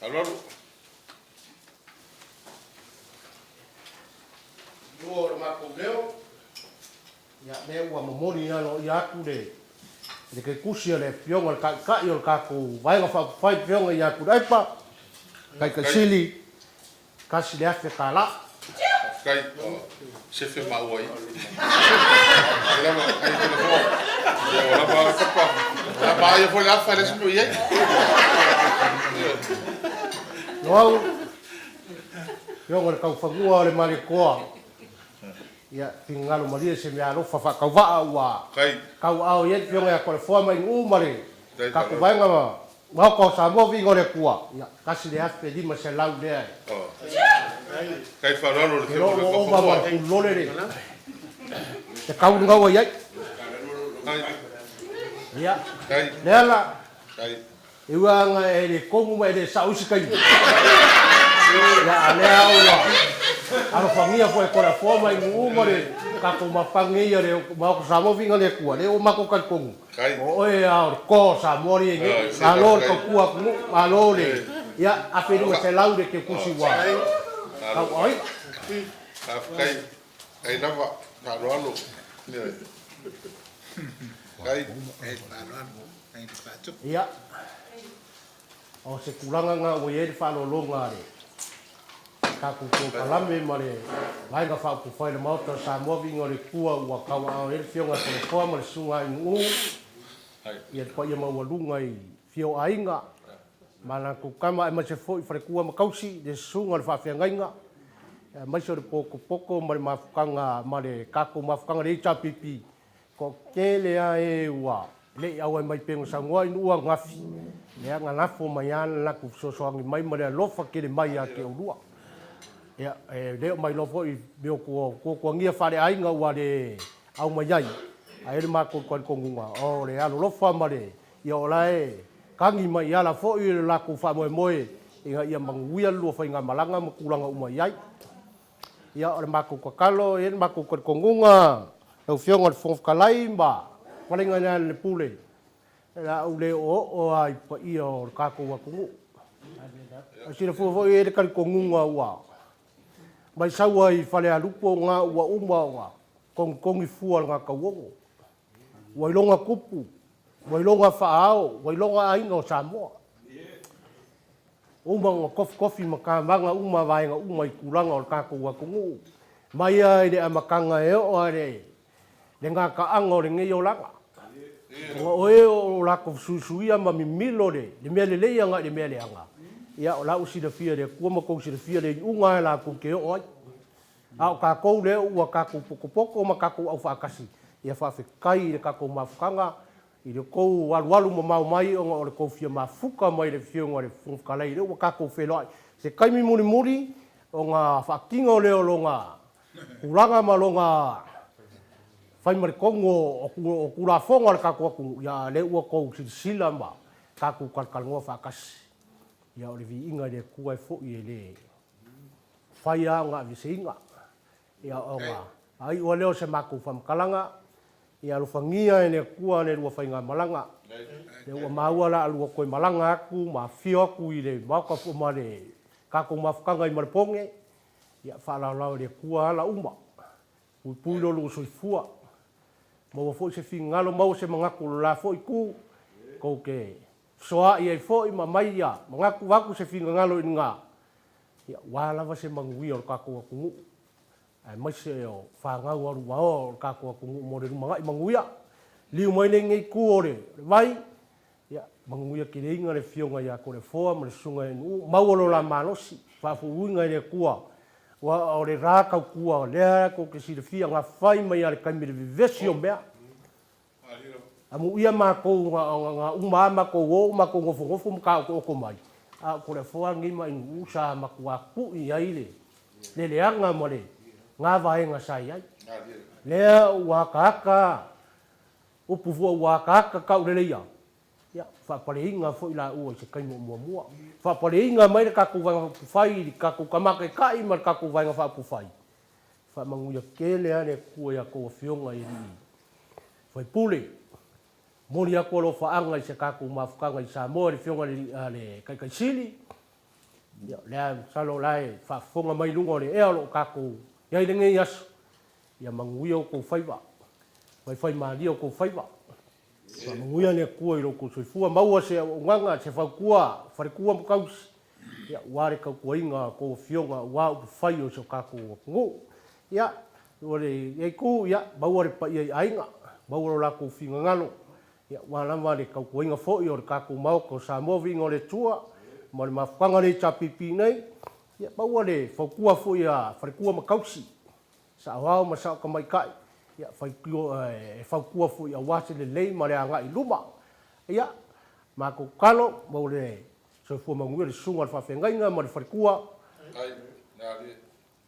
Aloro. Yo ma ko leo. Ya me ua momori na lo ya ku de. De que kusia le pionga ka yo ka ku vai nga fa fai pionga ya ku dai pa. Kai ka sili. Kasi le afe kala. Kai se fe ma oi. Ela ma ai te fo. Ela ba ka pa. La ba ia foi lá faz isso aí. No. Yo ngor ka fa gua le mali ko. Ya tingalo mali se me alo fa ka va wa. Kai. Ka au ye yo ya ko forma in mali. Ka ku vai nga ma ko sa mo vi ngore kua. Ya kasi le afe di ma se lau de. Oh. Kai fa lolo le Pero o ba ba ku lole re. Te kau nga wa yai. Ya. Kai. Lela. Kai. Iwa nga e le komu ma e le sa usi kai. Ya lea wa. Alo famia foi ko la forma in umore ka ko ma pangia le ma ko sa mo vinga le kua le o ma ko kan komu. O e a ko sa mori ni. Alo ko kua ku alo le. Ya a pe no se laude ke kusi wa. Kau oi. Kai. Ai nava ka rolo. Kai. Ia. O se kulanga nga o ye fa lo longa le. Ka ku ko kalame mare. Vai nga fa ku fai le Maota sa moving o le kua ua kawa o e fionga ko le forma le sunga in ia pa ia ma lunga i fio ainga. Mana ku kama e ma se foi fre kua ma kausi de sunga le fa fiangainga. Mai so poko mare mafukanga mare kako mafukanga le HRPP ko kele a e ua le au mai pengo sa ngoi ua ngafi le nga nafo mai ana la ku so so mai mare lofa ke le mai a ke ua ya le mai lofo i bio ko ngia fare ainga ua le au mai ai ai le ma ko kongunga o le alo lofa mare yo lai kangi mai ala fo i la ku fa moe inga ia manguia lu fa inga malanga makulanga umai ai ia o le mako kakalo e le mako kongunga au fionga le fonf kalai ba Palinga nā le pule. La ule o ai pa ia o kākou wa kungu. Asira fo e le kari kongunga ua. Mai saua i whale a lupo ngā ua uma ua. Kongi fua ngā kauongo. Wailonga kupu. Wailonga whaao. Wailonga ainga o Samoa. Uma ngā kofi makamanga uma vaenga uma i kuranga o kākou wa kungu. Mai ai le amakanga e o are. Le ngā kaanga o le ngei o langa. Nga oe o lako suisuia ma mimilo le mea le leia ngā le mea le anga. Ia o lau sida fia le kua makou sida fia le unga e lako ke o ai. Au kākou le ua kākou poko ma kākou au whaakasi. Ia whawhekai le kākou mawhukanga. I le kou walu ma mau mai o le kou fia mawhuka mai le fionga le whumwhakalei le ua kākou wheloi. Se kaimi muri o ngā whaakinga o leo lo ngā kuranga ma lo ngā whai mare kongo o kura whonga le kākou aku. Ia le ua kou sila ma kākou kalkalngoa whaakasi. Ia o le Viiga le kua e fo i le whai a ngā viseinga. Ia o ngā. Ai ua leo se mākou whamkalanga. Ia alufangia e ne kua ne lua whainga malanga. Le ua maua la alua koe malanga aku, ma fio aku i le maukafu ma le kākou mawhukanga i mariponge. Ia whaalalau le kua ala uma. Pui lo lu soifua. Maua fo i se fingalo, maua se mangaku la fo i ku. Kou ke soa i ai fo i ma mai ia. Mangaku waku se fingalo i ngā. Ia wālawa se mangui o kākou akungu. Ai mai se o whangau aru wao o kākou akungu mo re rumangai manguia. Liu mai le ngei ku o le vai. Ia manguia ki le inga le fionga ia ko le foa ma le sunga e nu. Mauolo la manosi. Whafu uinga i le kua. Wa o le rākau kua lea ko ke si le fia ngā whai mai a le kaimi le vivesi o mea. Amu ia mākou ngā uma mākou o mākou ngofo mkau ko mai. A ko le foa ngi mai usa mākou a kui ai le. Le leanga mo le. Ngā vaenga sai ai. Lea uakaka. Upu fua uakaka kau le leia. Ia, whapaleinga fo ila ua i se kaimo mua. Whapaleinga mai le kakou vaenga whapufai, kakou kamake kai ma le kakou vaenga whapufai. Whamanguia kele ane kua ia koua fionga i ri. Whaipule. Mori ako lo whaanga i se kakou mawhukanga i Samoa le fionga le kaikaisili. Ia, lea salo lai whafonga mai lunga le ea lo kakou. Ia i ngei asu. Ia manguia o kou whaiva. Whai maalia o kou whaiva. Manguia ne kua i roko soifua. Maua se nganga se whaukua. Wharekua mkausi. Ia ware kau kua inga kou fionga. Wa upu whai o se kakou o kungu. Ia. Ia ku ia. Maua re pa ia ainga. Maua ro lako finga ngalo. Ia wālama le kau kua inga fo i o le kakou mau ko Samoa vinga o le tua. Ma le mawhukanga le HRPP nei. Ia maua le whaukua fo i a wharekua makausi. Sa awao ma sa ka mai kai. Ia whaukua fo i a wase le lei ma le anga i luma. Ia mako kalo mau le soifua manguia le sunga le whawhengainga ma le wharekua.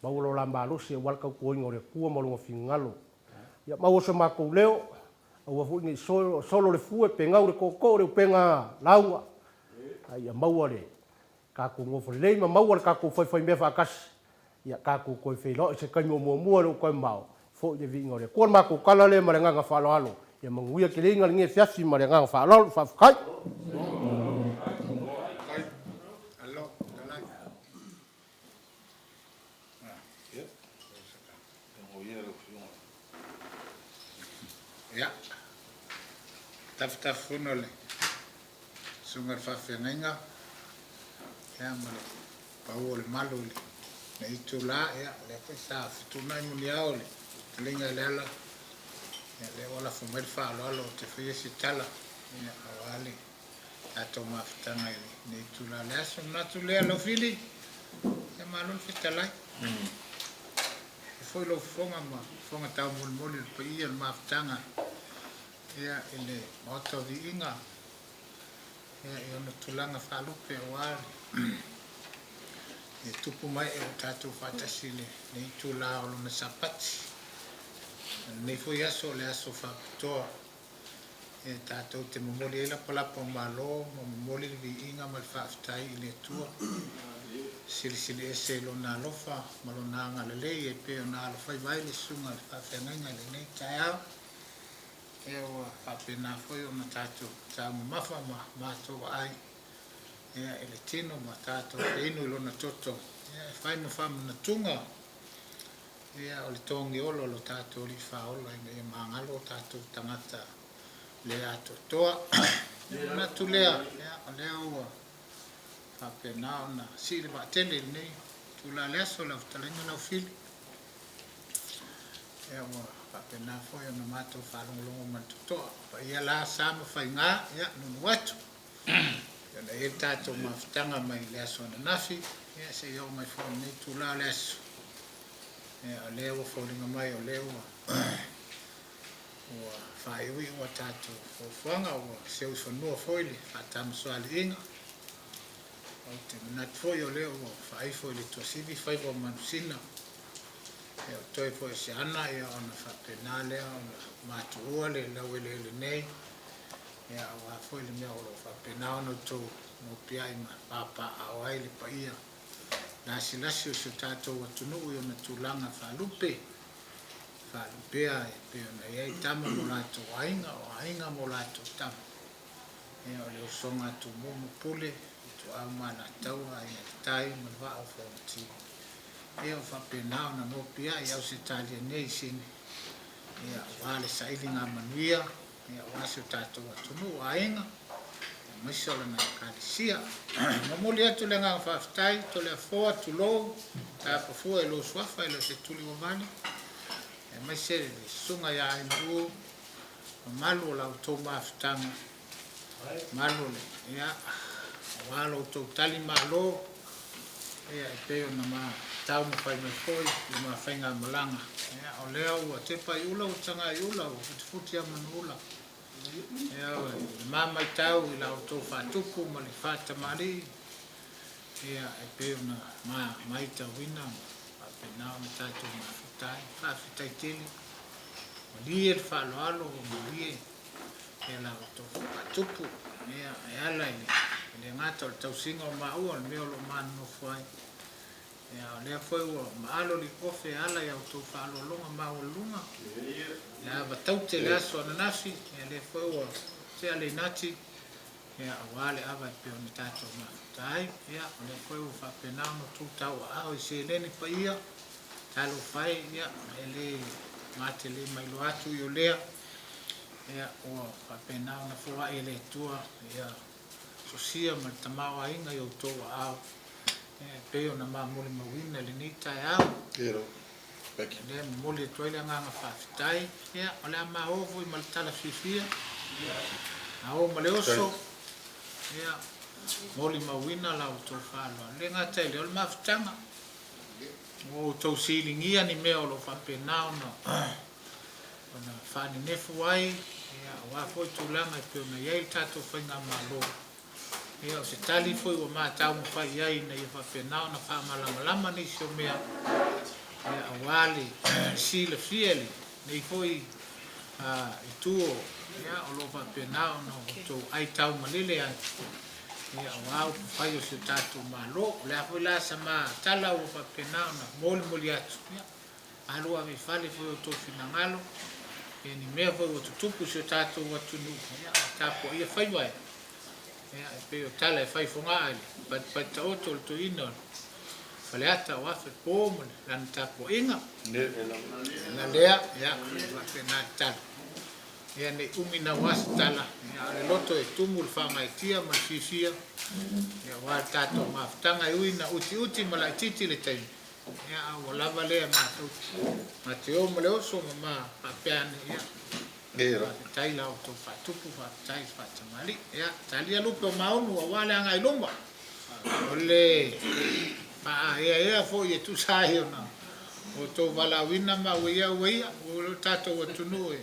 Mau lo la malosi e walkau kua inga o le kua ma lunga fingalo. Ia mau se mako leo. Aua fo inga solo le fue pengau le koko le upenga launga. Ia maua le kākou ngofo le leima, maua le kākou whai mea whakasi. Ia kākou koe whelo, se kaimo mua le koe mau. Fo i le Viiga o le. Kua mākou kala le ma le nganga whaaloalo. Ia manguia ke le inga le nge fiafi ma le nganga whaaloalo, whawhakai. Alo, lalai. Ia. Tafu no le. Sunga whawhengainga. Ia ma le pau o le malu le. Na itu la ia le koe sa fitunai muni ao le. Telinga le ala. Ia le ola fumai whaaloalo te whia si tala. Ia awale. Ato mawhitanga ili. Na itu la le aso natu lea lo fili. Ia malun fitalai. E foi lo fonga ma. Fonga tau muli pa ia mawhitanga. Ia ele Maota Viiga. Ia e ona tulanga whalupe o wale. E tupu mai e o tātou whātasi le itu la o lona sapati. Nei foi aso le aso whapitoa. E tātou te mamoli eila palapa o malo, mamoli le Viiga ma le whaafitai i le tua. Sili ese lona alofa, ma lona anga le lei e pe ona alofai vai le sunga le whawhengainga le nei tai au. ia ua whapena foi o na tātou tā mafa mātou ai. Ia e le tino ma tātou e inu ilo na toto. Ia e whai ma whamu na tunga. Ia o le tongi olo lo tātou li whaola i me maangalo tātou tangata le ato toa. Ia na tu lea, ia o lea ua whapena o na siri wa tele nei. Tu la lea so lau talenga lau fili. Ia ua whapena foi o na mātou whalongolongo man tutoa. Pa ia la sama whai ngā, ia nunu watu. Ia na e tātou mawhitanga mai lea so na nafi. Ia se iau mai whao nei tu la lea so. Ia o lea ua whaulinga mai o lea ua. Ua whaiwi ua tātou whauwhanga ua seu whanua foili. Whatamu soali inga. O te minat foi o lea ua whai foili tua sivi whaiwa manusina. E o toi foi se ana ia ona whapena lea ona mātu ua le lauele ele nei. Ia o a foi le mea olo whapena ona tau no pia ima papa a oai le pa ia. Lasi lasi o se tātou atunu i ona tūlanga whalupe. Whalupea e pe ona iei tama mo lato ainga o ainga mo lato tama. Ia o le usonga tu mumu pule tu au mana taua ia tai ma wa o fonti. Ia o whapena ona no pia ia o se talia nei sini. Ia wale sailinga manuia. Ia wasu tātou atunu ainga. Maisora na kalisia. Mamoli atu le ngā whaftai, to le foa tu lou, tā pafua e lo swafa e lo se tuli o mani. E maisere le sunga ia ai muu, malu o lau tau mawhitanga. Malu le, ia, walo tau tali malo, ia e peo na maa tau na whai mai foi, i maa whainga malanga. Ia o leo ua te pai ula o tanga i ula, o futi a manu ula. Ia oe, mama i tau i lau tō whātuku ma le whātamari. Ia e peo na mai tau wina, a penao na tātou ma whitai, whawhitai tele. Ma lie le whaloalo o ma lie, ia lau tō whātuku. Ia e ala i le ngata o le tau singa o maua, le meo lo manu no whai. Ia o lea whai ua maalo li kofe ala i au tō whalolonga maua lunga. Ia batau te le aso ananafi, ia le whaua te ale nati, ia awale awa i peo ni tātou ma tai, ia o le whaua whapenao no tū tau a au i se leni pa ia, talo whai, ia e le mate le mailo atu i o lea, ia o whapenao na whua e le tua, ia sosia ma tamau a inga i o tō a au, ia peo na maa muli mawina le ni tai au. Kero. Peki. Le moli e toile nganga whawhitai. Ia, o lea maa ovo i malitala whiwhia. A o male oso. Ia, moli mawina lau tau whalua. Le ngā teile, o le mawhitanga. O tau silingia ni mea o lo whapenao na. O na whani nefu ai. Ia, o wafo i tūlanga i peo na iei tātou whainga malo. Ia, o se tali foi o maa tau mwhai iei na i whapenao na whamalama lama ni sio mea. Ia awali sila fieli nei foi i tuo ia o lo whapenao no tō ai tau malile ai ia awau whai o se tātou malo lea foi la sa ma tala o whapenao na moli atu ia alua me whale foi o tō whinangalo ia ni mea foi o tutupu se tātou atunu ia tapo ia whai wai ia e peo tala e whai whonga ai pat ta oto le to ino Faleata o afe pōma lana tapo inga. Na lea, ia, whapena tala. Ia ne umina wasi tala. Ia ale loto e tumu le whamaitia ma fifia. Ia wā tātou mawhitanga i uina uti ma lai titi le taimi. Ia awa lava lea mātou. Ma te o ma le oso ma papeane ia. Era. Tai lau tō whatupu whatai whatamali. Ia, talia lupe o maunu a wale anga i lomba. Ole... Ia fo ye tu sai ona o to vala wina ma wia o tato o tunu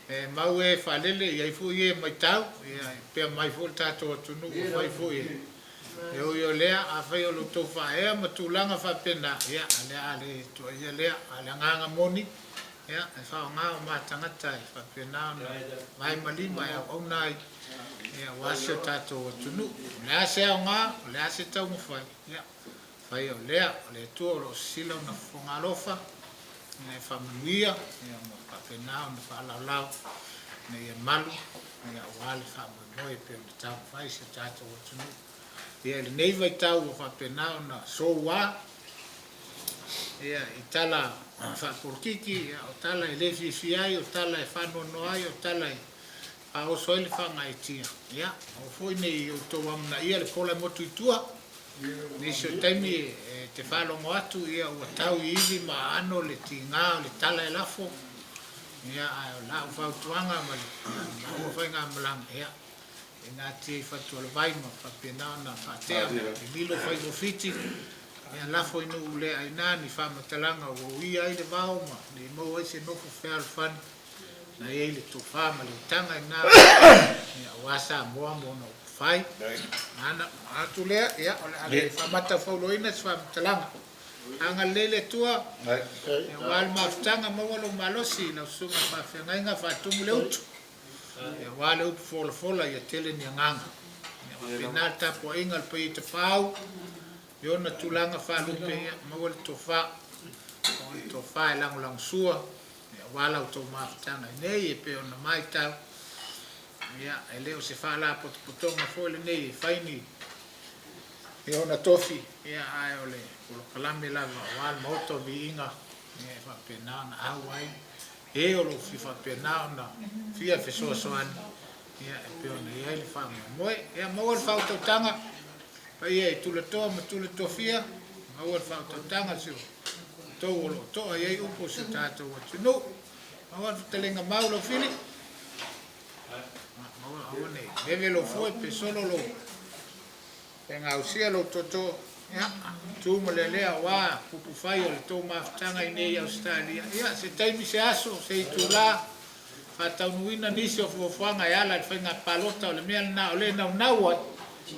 e ma we falele ia fo ye mai tau ia pe mai fo tato o tunu mai fo ye o yo lea a fa yo to fa e ma tu langa fa pena ia ale to ia lea ale nganga moni ia e fa nga ma tangata fa pena mai mali mai o nai ia washo tato o tunu lea se nga lea se tau mo fa ia Fai o lea, o le tua o sila na whongalofa, na e whamanuia, e o whapenao na whalaulau. nei malu ia wale fa mo pe o tau fai se tato o tunu ia le nei vai tau o fa pena na so wa ia itala fa porkiki o tala le fi ai o tala e fa no ai o tala a o so le fa ngai tia ia o foi nei o to amna ia le pola mo tuitua ni so temi te fa lo atu ia o tau ivi ma ano le tinga le tala e lafo ia la fa tuanga ma o fa nga mlang ia ina ti fa tu le vai ma fa pena na fa te milo fa go fiti ia la fo inu le aina ni fa matalanga o ia ile vao ma ni mo ai se no fo fer fan na ile to fa ma le tanga ina ia wasa mo no fai ana atu le ia ale fa mata fo lo ina fa matalanga anga lele tua wal maftanga mo lo malosi na sunga fa fenga fa tumule utu wale up fola ia tele ni nganga penalta po ingal pe te pau yo na tulanga fa lupe mo le tofa lang sua wala to maftanga nei pe ona mai ta ia ele o se fa la potonga fo le nei faini yo na tofi ia ai ole o kalame la wal Maota Viiga e fa pena na awai e o lo fa pena na fia fe so ia pe ona ia le fa mo ia mo le fa to tanga pa ia tu le tofia mo le fa to tanga si to ai upo se tato o no mo te lenga maulo fili mo ne deve lo foi pe solo lo penga usia lo toto ya tu molele wa pupu fai o to maftanga ine ya Australia ya se taimi se aso se tula fa taunuina nisi o fofanga ya la fenga palota o le mea na o le na wa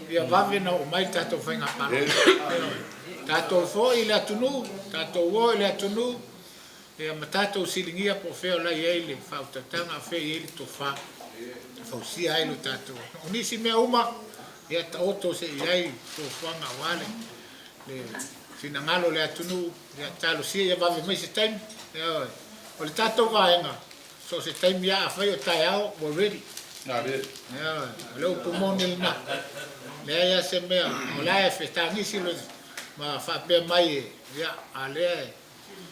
ya vave na o mai tato fenga palota tato fo ile atunu tato wo ile atunu e matato silingia po feo la ile fa tanga fe ile to fa usia ile tato nisi me uma ia taoto se iai to fanga wale le finangalo le atunu ia talo si ia vave mai se time ia o le tato vaenga so se time ia afai o tai ao already na le ia le o pumoni na le ia se mea o la e festangisi lo ma fa pe mai ia ale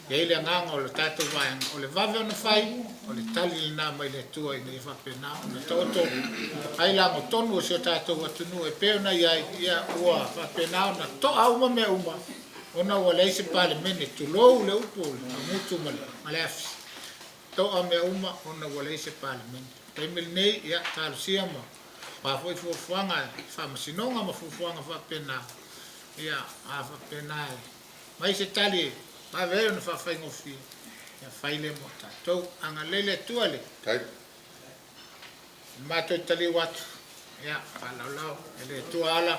ia ile nganga o le tato vaenga o le vave ona fai o le tali na mai le tua i fa pe na o toto ai la mo tonu se tato atunu e pe na ia ua fa pe na to au mo me uma ona o le se pale mene tu lo le upo mutu male af to a me uma ona o le se pale mene pe mil nei ia tal siama pa foi fuanga fa masinonga ma fuanga fa pe na ia a fa pe na mai se tali ma veo na fa fa ngofi ia faile mo tatou anga lele tuale kai mato tali wat ia ala ele tuala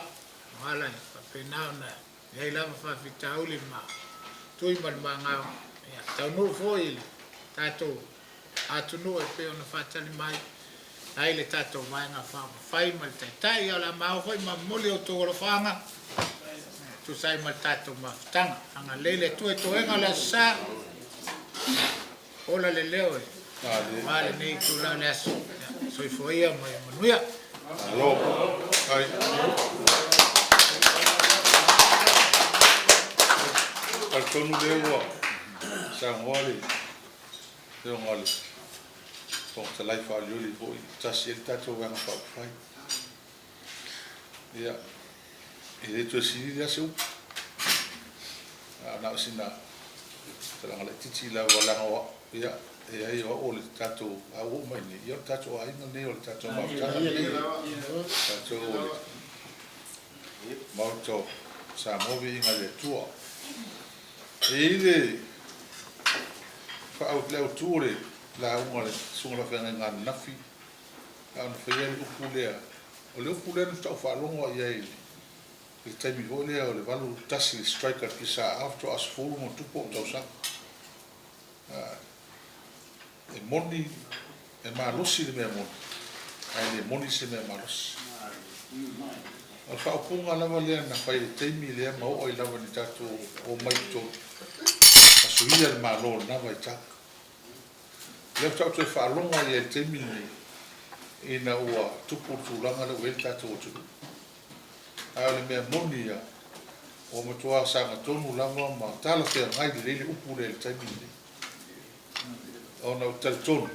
wala pena na ia la fa fitauli ma tui mal manga ia tau foi tatou atunu e pe ona fa tali mai ai le tatou mai nga fa fai mal tai ala ma foi ma mole o to fanga tu sai mal tatou ma tanga anga lele tu e to enga la sa ola le leo vale nei tu la leso soi foia mai manuia alo ai al tonu lewa Samoa le ngale po ta lai fa yuli foi tasi el tato va fa fai ia e tu si dia su na sina tala ngale titi la wala no ia e ai o le tato a o mai ni ia tato ai no ne o tato ma tato Maota Samoa Viiga le tua e ile fa au le ture la unga le sunga la fenga nga nafi an feye le upulea o le upulea no tau fa longo ia ile il taimi volea o le valu tasi striker ki sa after as full mo tupo tau sa e moni e malosi le mea moni ai le moni se mea malosi o fa upunga lava lea na fai le taimi lea ma o ai lava ni tatu o maito asuia le malo na vai taka le tau te fa longo ia le taimi ni ina ua tupu tūlanga le wei tātou tunu. Ai ole mea moni ia, o matua sanga tonu lama ma tala whea ngai le leile upu le taimi ni. O na utale tonu.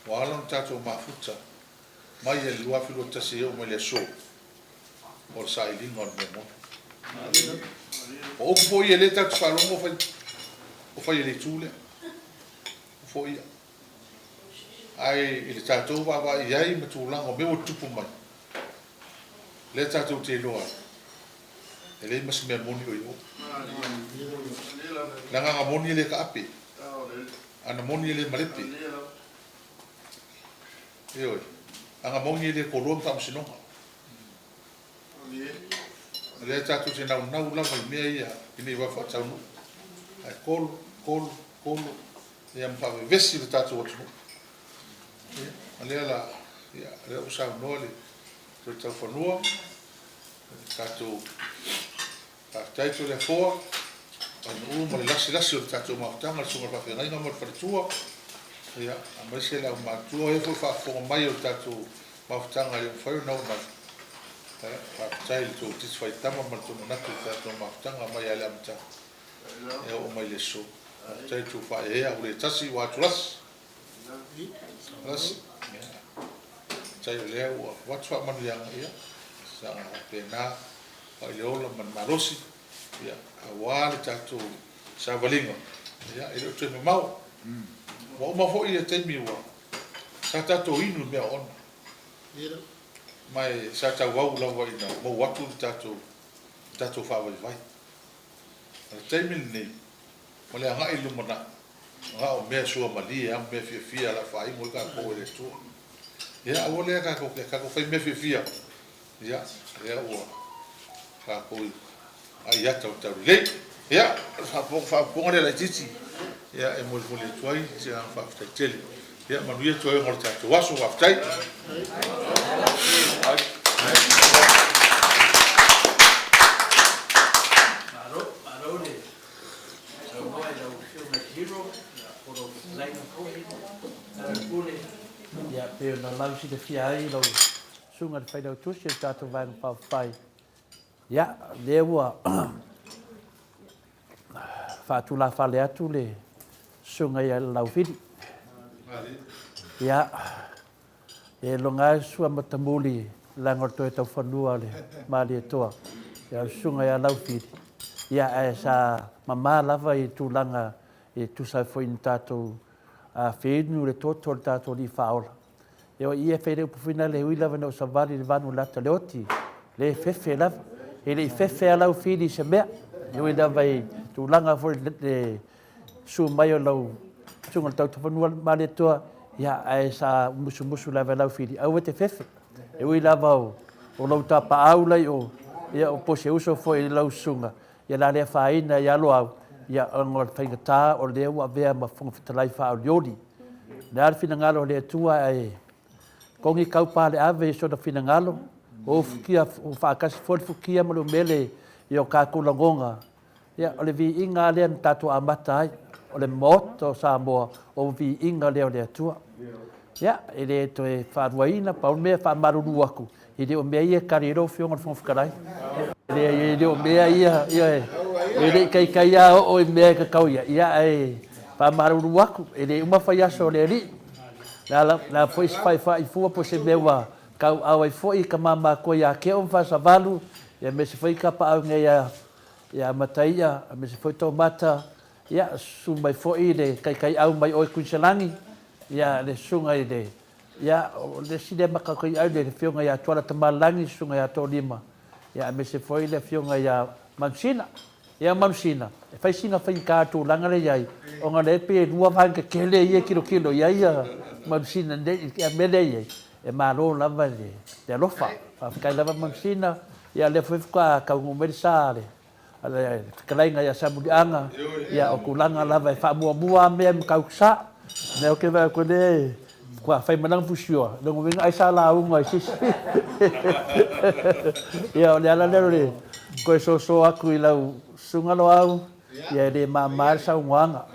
Wa alam tātou mafuta, mai e lua whiro tasi eo mai le so. O le sa ilinga o le mea moni. O oku po ia le tātou whalongo o whai le tūlea. O fo ia. Ai i le tātou wawa i ai ma tūlanga me o tupu mai. Le tātou te loa. E le masi mea moni o i o. Langa moni le ka ape. Ana moni le malepe. E oi. Anga moni le koroa mta msinonga. Le tātou te nau lama i mea ia. Ine i wafa taunu. Ai kolo. E am pawe vesi le tātou atunu. Alea la, lea usau noa le tau tau whanua, tātou taito lea fōa, anu ma le lasi o le tātou mautanga, le sunga whawhi ngainga mo le wharitua, a mai se lau mātua e fo whaafonga mai o le tātou mautanga le mwhaiu nau mai. Whaatai le tō titi whaitama ma le tōna natu le tātou mautanga mai ale amta, e o mai le so. Whaatai tō whae o le tasi wātu lasi. Lasi, tai lea ua watu wha manu yanga ia, sa pēnā, pa i leola man marosi, ia, a wāle tātou sa walinga, ia, i leo tue me mau. Wa uma fo i e teimi ua, sa tātou inu mea ona. Mai sa tāu wau lawa ina, mau watu tātou whawai vai. Teimi nei, ma lea ngai lumana, nga o mea sua mali e am mea fia la whai mo ka ko e tua. Ia o le ka ko fai mea fia. Ia ua ka ko ai ya tau le. Ia fa ponga le titi. Ia e mo le tuai se a fa tele. Ia ma nuia tuai ngol ta waso wa tai. Ya pe na lausi de fiai lo sunga de Faigalotu se tato vai no pai. Ya lewa fa tu la fale atu le sunga ya laufidi. Ya e longa sua matamuli langor to tau fanua le mali toa. Ya sunga ya laufidi. Ya esa mama lava i tu langa e tu sa foi in tato a feinu le toto le tato li faola. Eo ia fere upufina le hui lava na usavali le vanu lata leoti. Le fefe lava. E le fefe alau fili se mea. Eo i lava i tu langa for le su maio lau sunga le tau tapanua male toa. Ia ae sa musu lava lau fili. Au te fefe. Eo i lava o lau tapa aula i o. Ia o pose uso foi i lau sunga. Ia la lea whaina i alo au. Ia ngol whaingatā o lea ua vea ma whunga whitalai wha au liori. Nā whina ngalo lea tua e kongi kaupa le ave so na whina ngalo. O fukia, o whaakasi fōri fukia ma lo mele i o kākula ngonga. Ia o le vi inga lea na tātua amata ai. O le Maota o Samoa o vi inga lea tua. Ia e le to e whaaruaina pa o mea whaamaruru aku. I le o mea ia kariro whionga na whunga whikarai. I le o mea ia e. Ele kai a o me ka kauia ia e pa maruru aku ele uma fai aso le ri na foi fai fu po se mewa ka au ai foi ka mama ko ia ke on fa savalu ia me se foi ka pa au ngai ia mataia me se foi tomata ia su mai foi le kai au mai o kunselangi ia le sunga ile ia le cinema ka kai au le fionga ia tola tamalangi sunga ia to lima ia me se foi le fionga ia mansina. Ia mamsina, e fai singa fai kātou langa le iai, o ngā lepe e rua vanga kele ia kilo iai a mamsina ia mele iai, e maro lava le alofa, whaakai lava mamsina, ia le fuifka kaungu meri sāre, kalainga ia samulianga, ia o kulanga lava e whaamua mea mkauksa, nea o ke vai ko le, kua fai manang fusioa, nungu winga ai sā la unga i sisi. Ia o le ala lero le, koe so aku i lau sungalo au, ia le mamar sa unwanga.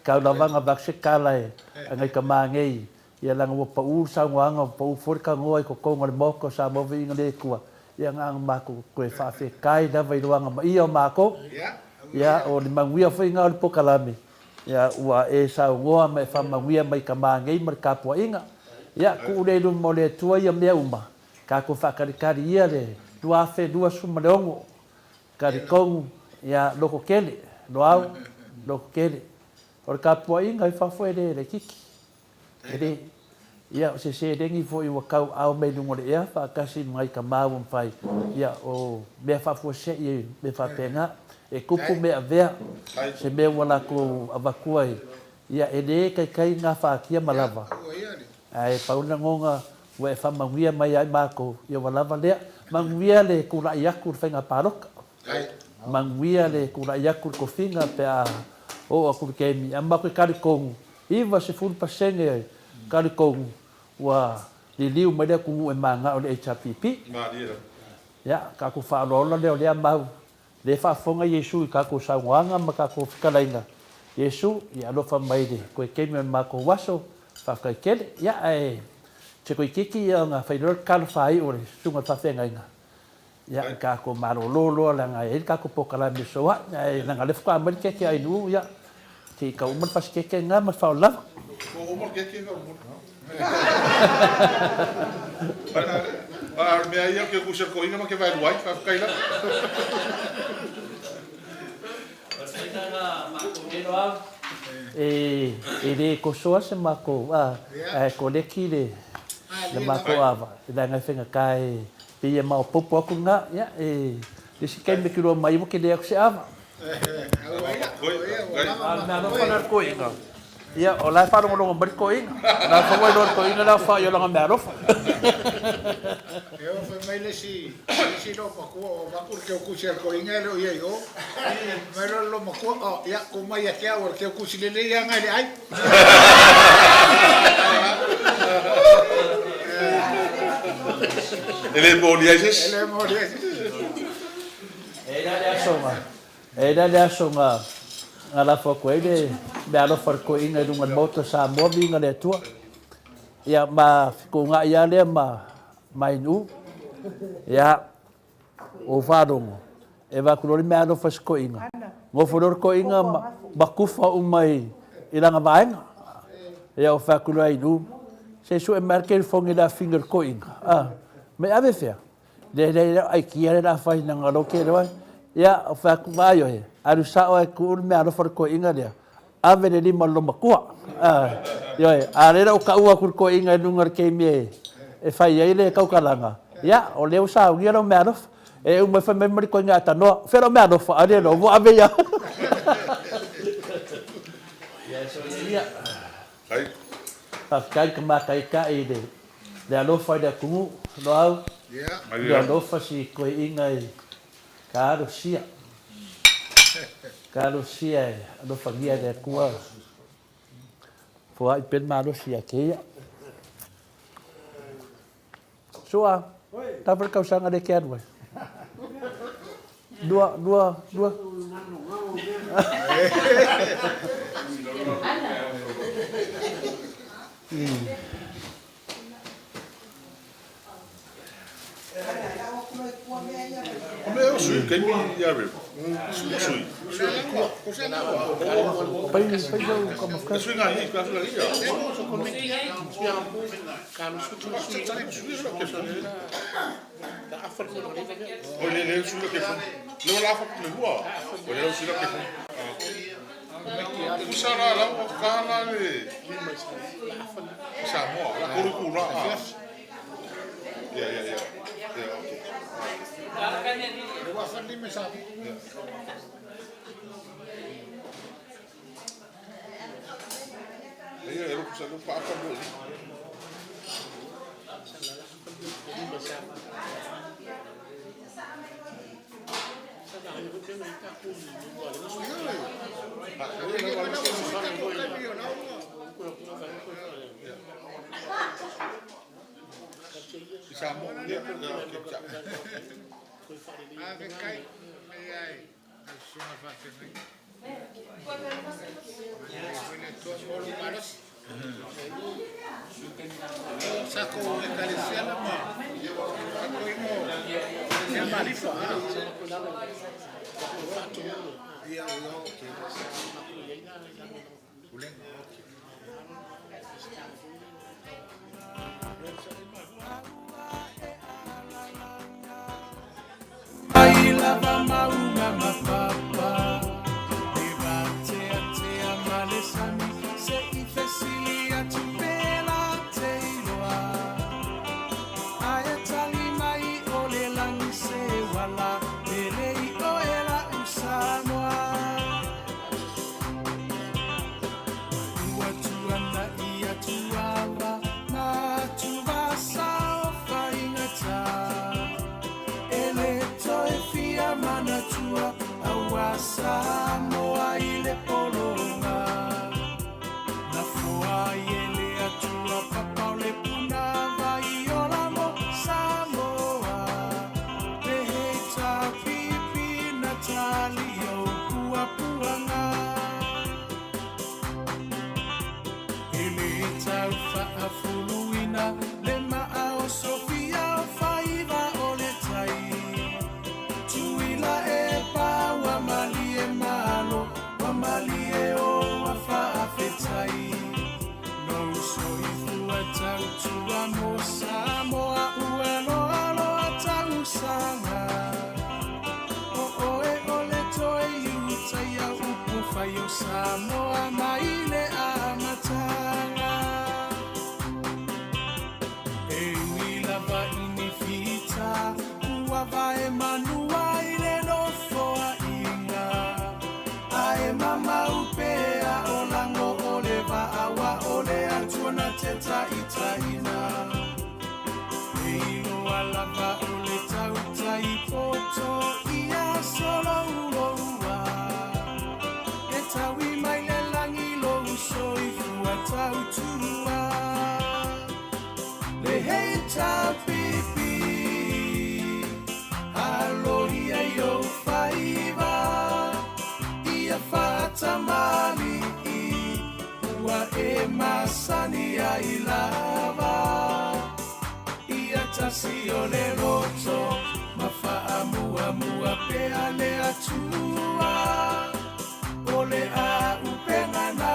Kau lavanga bakse kala e, angai ka mangei, ia langa mo pau sa wanga pau for ka ngoi ko konga le moko sa mo vinga le kua ia nga mako ko fa fe kai da vai luanga ma ia mako ia o le manguia foi nga le pokalame ia ua e sa ngoa mai fa manguia mai ka mangai mar ka po inga ia ku le lu mo le tua ia me uma ka ko fa kari ia le tua fe dua suma le ongo kari kongu ia loko kele no au loko kele o ka po inga fa foi le kiki ele ia se rengi fo i wakau au me lungo le ia fa kasi mai ka mau fai ia o me fa fo se i me fa pena e kupu me avea se me wala ko avakua ia ele kai nga fa kia malava ai pauna ngonga we fa manguia mai ai mako ia wala vale manguia le kula yaku fenga parok manguia le kula yaku ko finga pe a o aku ke mi amma ko kali kongu iva se ful pasenge kali kongu wa liu mai ku e manga o le HRPP ya ka ku fa lola le mau le fa fonga Yesu ka ku sa wanga ma ka ku fikalaina Yesu ya lo fa mai de ko ke mi ma ko waso fa ka ke ya e te ko kiki ya nga fa lo ka fa i o sunga fa fenga ina ya ka ko maro lolo la nga e ka ku pokala mi so wa e nga le fa ma ke ai nu ya ti ka umar fa ke nga ma fa la ko umar ke nga umar me ia que kusha ko inga ma ke vai luai fa kaila le ko soa se mako ko le kile le mako ava le nga fenga kai pia mau popo aku nga ya le sikai me kilo mai mo ke le aku se ava na no falar ko inga ia o la fa no ber ko inga la fa mo lo ko inga la fa yo la ngaro eu foi mai le si no pa ko va porque o kusi ko inga lo ia yo me lo mo ko ya ko mai ya que o que o kusi le ia ngai ai ele moliajes era le songa ala fo ko ele me alo far ko inga dunga moto Samoa vinga le Atua ia ma ko nga ia le ma mai nu ia o vadongo e va ko le me alo fas ko inga mo fo ko inga ba kufa mai ilanga vaenga ia o fa ko ai nu se su e marke fongi da finger ko inga me ave fea de ai kia da fa na ngalo ke do ia o fa ko vai o aru sa o ku me alo far ko inga dia ave de lima lo makua yo ale o ka ua ko inga nungar ke me e fai ele ka kalanga ya o le usa o ngira me alo e o me fa me ko inga ta no fero me alo fa ale no vo ave ya ya so ia ai pa kai ka ma kai ka ide le alo fa de ku no au ya alo fa si ko inga ka sia Kalau sia do fagia de kua foi pen malo sia que soa tá por causa de que é dua eu sui que me ia ver sui pai como ficar sui ngai ka sui ngai olha ele sui que foi não lá foi me boa olha ele sui que foi usara la kana le Samoa la kurukura ya eu vou fazer me sabe eu preciso para acabou Samoa dia pun kecap. Kai ai suma fácil né? Olha tu molo maros Sako e kalesia na ma. Ako ino. Ia marifa. Ia o ke. Ulen. Ai lava maunga mapapa e bate a te a malesani se I fesili a tu pela te iloa ai a tali mai o le langi se wala ele I o ela u Samoa ua tuana I a tuava na tuvasa o whaingata ele toi fia mana tua awa Samoa I le polonga na fua ele atua papa o le puna vai o lamo Samoa le heita pipi na tali o pua puanga ele tau faa fuluina le maa o Sofia o faiva o le tai tuila e pa wa mali e malo wa mali e o wa faafetai no so I fua tau tua mo Samoa uelo alo a tau sanga o e o le toi utai a upu fai o Samoa mai le amatanga e wila va ini fita ua vai manua I le no foa inga ae mama upea o lango o le va awa o le atuana te taitaina e ilo alava o le tautai poto ia solo uloua e tawi mai le langi lo uso I fua tautua le heita pipi aloia yo faiva ia fata mali ua e masani ai lava ia tasi o le roto mafaa mua mua pea le atua o le a upengana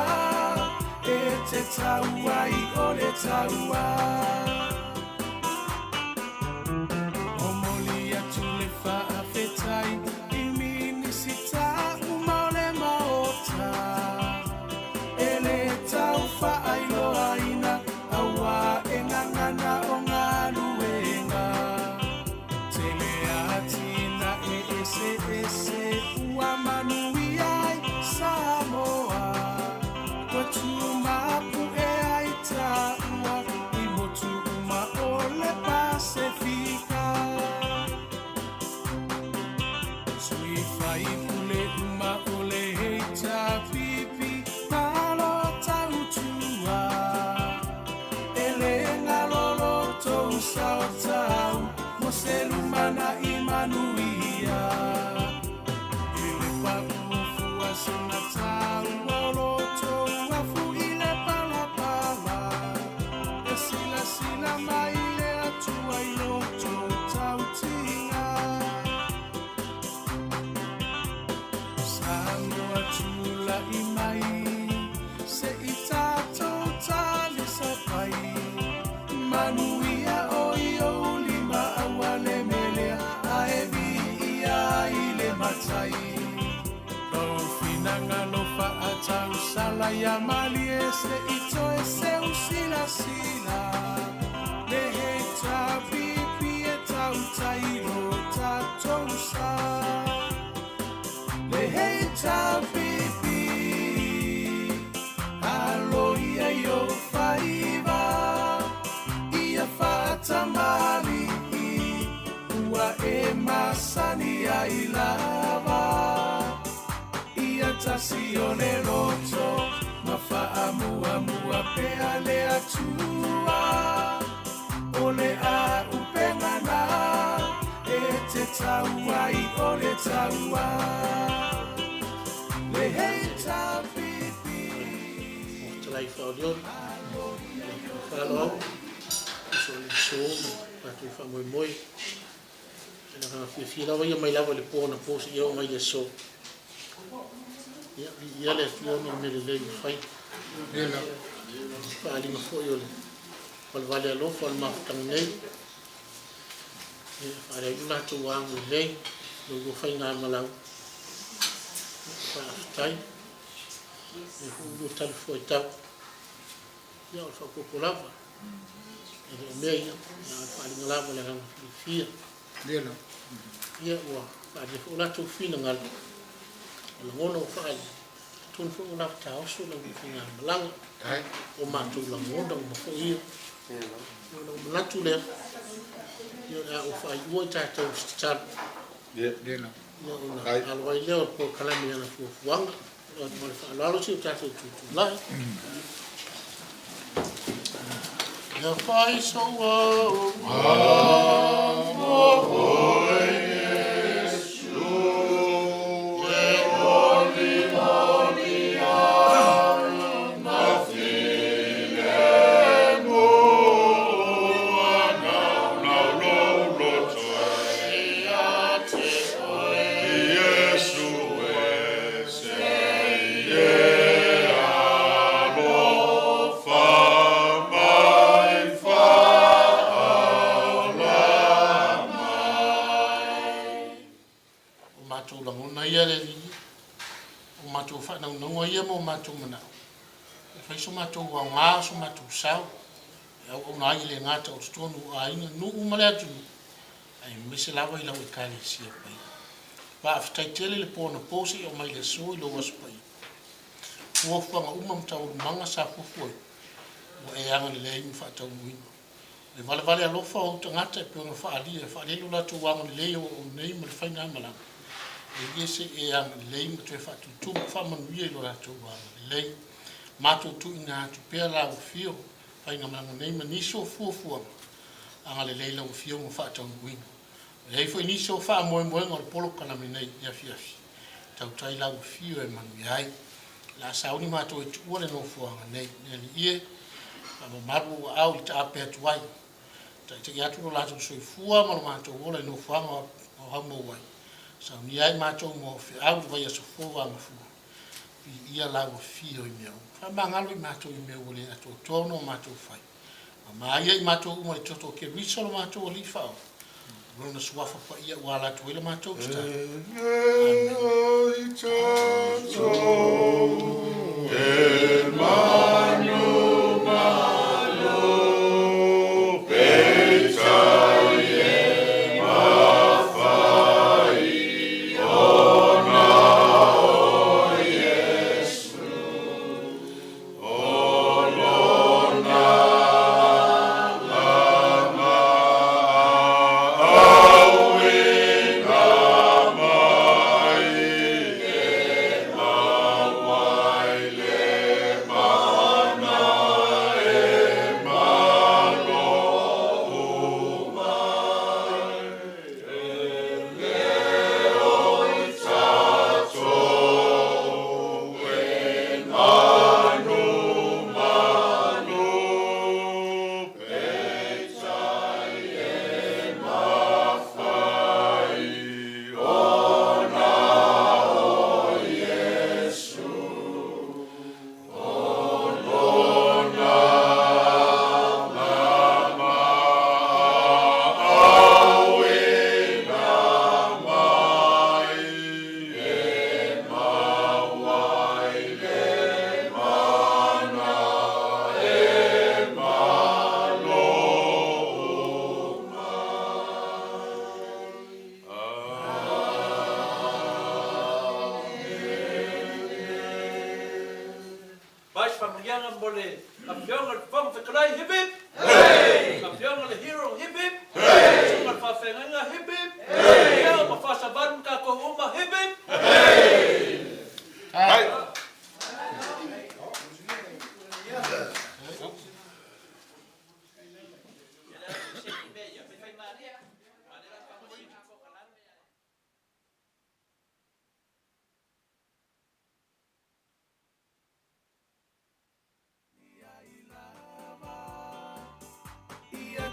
e te taua I o le taua o moli atu le faafetai I minisita uma o le maota e le tau faailoaina aua e ngangana o ngā luenga tele atina e ese ese ua manui ai Samoa ua tumapu e ai taua I motu uma o le Pasifika sui fai pule uma o le heita pipi malo tautua ele ngalolo tou sao tau mo se lumana I manuia ele pa ufua sena tau olo tou afu I le palapala e sila sila mai le atua I loto tautinga Samoa tula I mai se I tatou tali sapai manuia o I o lima awa le melea a e vi ia I le matai o finanga no fa atau sala ia mali e se I toe se usila sila le heita pipi e tau tairo tatou sa le heita pipi aloia yo faiva ia fata mali ua e masani ai lava ia tasi o le roto mafaa mua mua pea le atua o le a upengana e te taua I o le taua le heita pipi lai whaolio. Whaaloa, so patu whamoe. Ena kanga whiwhira wai mai lava le pōna pōsi iau mai le so. Ia le tuona me le lei whai. Whaalinga fōi o le. Wale alofa o le mawhutanga nei. Whare una tu wangu nei. Nungu whai ngā malau. Whaafitai. Nungu tali fōi tau. Ia o whakopo lava. Ere o mea ia. Whaalinga lava le hanga whiwhia. Ia ua. Whare fōi latu whina ngalo. O la ngona o whaali. Tun fōi o lava taosu la whi ngā malanga. O mātou la ngona o mafo ia. O natu lea. Ia o whai ua i tātou stitaru. Ia o alwai lea o po kalami ana fuafuanga. Ia o mare whaalalo si o tātou tūtulai. Ia whai saua o Maoi Yesu. E moni moni a na while mo. Ia mo mātou mana. E whai so mātou wa ngā, so mātou sao. E au na ai le ngāta o stonu a inga nu umale atu. Ai mese lava i lau e kāle sia pai. Wa aftai tele le pōna pōsi o mai le so i lo wasu pai. Uofuanga umamtau manga sa fufoi. O e anga le lei mwhatau muino. Le vale alofa o tangata e peona whaalia. Whaalelo la tu wanga le lei o nei ma le whainga malanga. E iese e ang lei mo te whatu tumu whamanuia i lo rātou wāma lei. Mātou tu i ngā tu pēr lau whio, whai ngā malanga nei ma niso fuafua anga le lei lau whio mo whatau nguina. E hei fwoi niso wha moe ngā le polo kanami nei i afi. Tau tai lau whio e manu i ai. La sauni mātou e tu ua le no fuanga nei. Neni ie, ma maru au i ta ape atu wai. Tai te atu no lātou soi fua ma lo mātou ua le no fuanga o hamo wai. Sa ni ai mātou mo whi au vai aso fōwa ma fua. Ia lau o whio i mea. Wha mangalo i mātou i mea wale ato tono o mātou whai. Ma ia i mātou umai toto ke risolo mātou o li whao. Rona suafa pa ia wala tu ila mātou sta. Amen. E manu malo peitai e mawhai.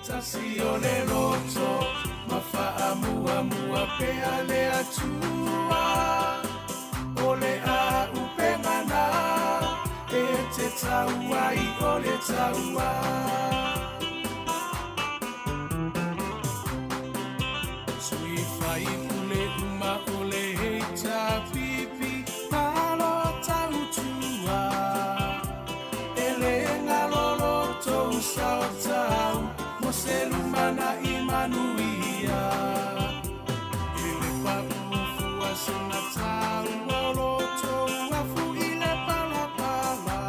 tasi o le loto mawha mua mua pea le atua o le a upengana e te taua I o le taua sui fai pule uma o le heita pipi malo tautua ele ngalolo tou sao tau mo se lumana I manuia ele paufu asuna tau lolo tou afu I le palapala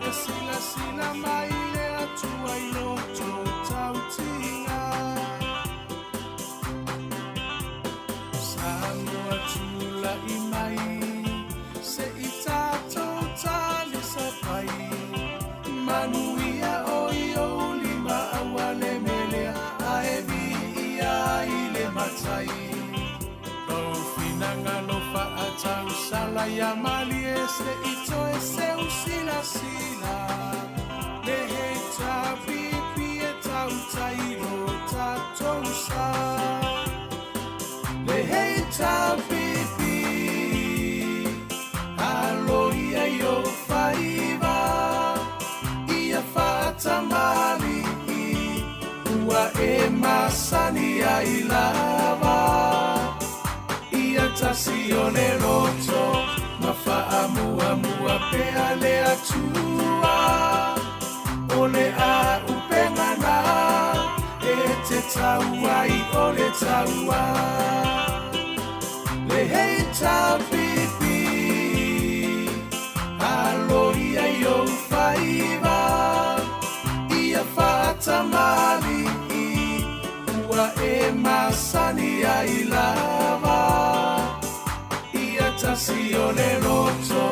e sila sila mai le atua I loto tau tinga Samoa tula I mai se I tātou tali sa pai Manuia o I o lima awale melea a e Viiga I le matai Tau finanga no whaatau sala ia mali e se I toe se usila sila Le he tā pipi e tau tairo tātou sa Le he tā pipi Alo ia I o whaiva Ia whaatamali Ua e masani ai lava Ia tasi o le loto Ma wha mua mua pea le atua O le a upengana E te taua I o le taua Le hei tā pipi Alo ia I o whaiva Ia whaatamali Ua e masani ai lava Ia tasi o le loto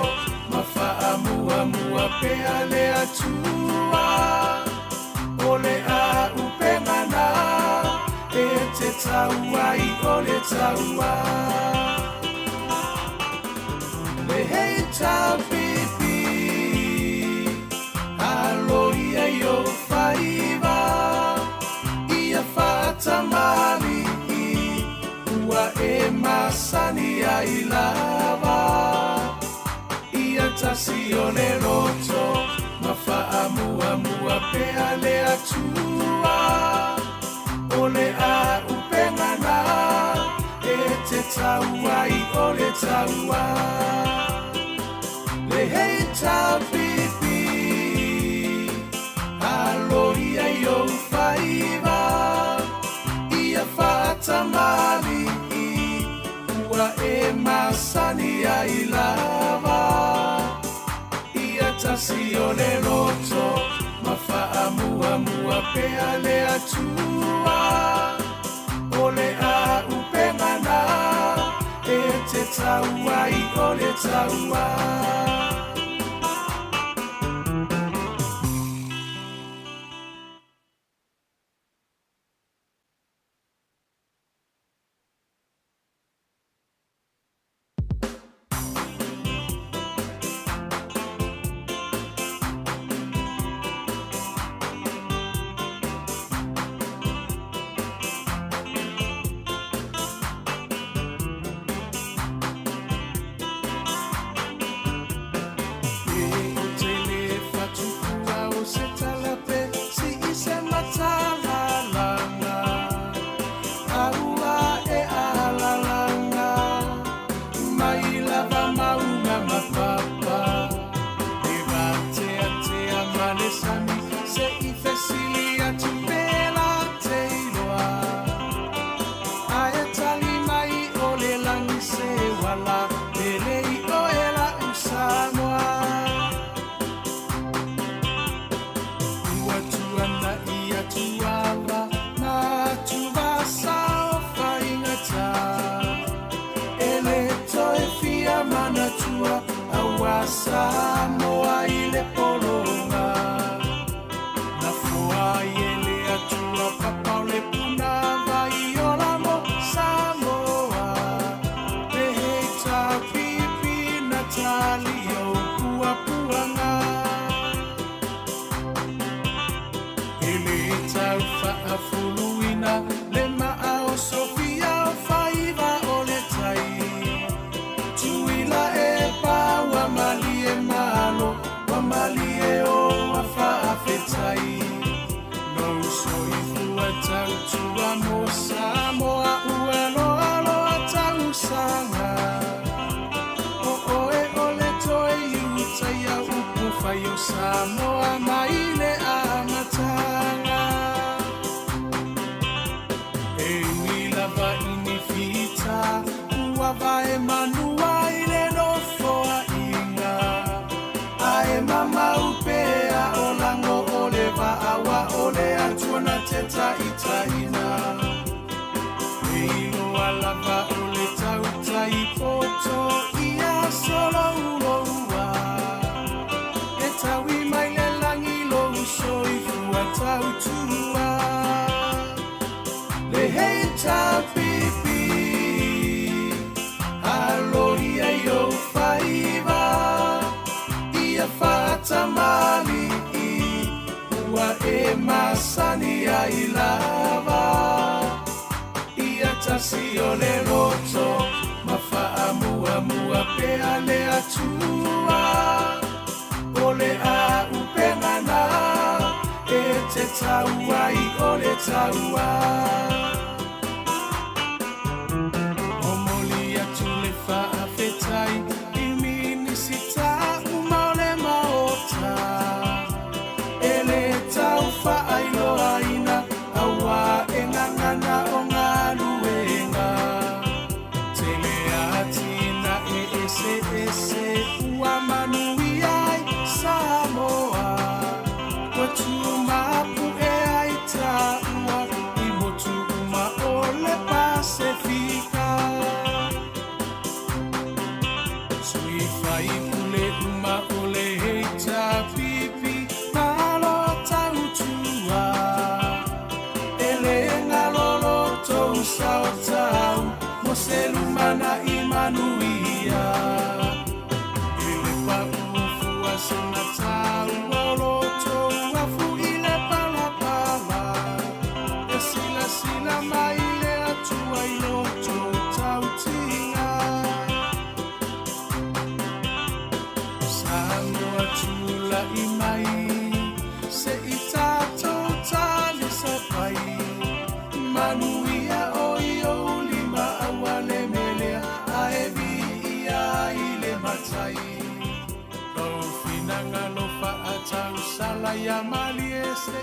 Ma wha mua mua pea le atua O le a upengana E te taua I o le taua Le hei tā pipi Alo ia I o whaiva Ia whaatamali Ua e masani ai lava Ia tasi o le loto Ma wha mua mua pea le atua O le a upengana E te taua I o le taua Le hei tā pipi Alo ia I o whaiva Ia whaatamali Ua e masani ai lava Ia tasi o le loto Ma wha mua mua pea le atua O le a upengana E te taua I o le taua Samoa I le poronga Na fua I ele atua papau le puna vai o lamo Samoa Le hei tā pipi na tali o pua puanga Ele tau Samoa uelo aloa tausanga. O oe ole toe iuta ia upu fai o Samoa maile a matanga. E mila va inifita ua vai manua ile no foa inga. Ae mama upea o lango ole va awa ole Atua na teta itaina. Eino alava ole tauta I poto ia solo uloua. E tawi mai le langi lo uso I fua tautua. Le heita pipi aloia yo faiva. Ia fata mali ua e masani ai lava. Ia tasi o le loto mafaa mua mua pea le Atua. O le a upengana e te taua I o le taua. O moli atu le faa fetai I minisita uma o le Maota. Ele tau whaailoa ina awa e ngangana o ngā luenga. Tele atina e ese ese ua manui ai Samoa. Watu mapu e ai taua I motu uma o le Pasifika. Sui fai pule uma o le heita pipi. Sao tau mo selumana I manuia. Ele pa ufua sena tau oloto afu I le palapala. E sila sila mai le Atua I loto tau tinga. Samoa tula I mai se I tato tali sa pai. Manuia Finanga no fa atau sala ya mali este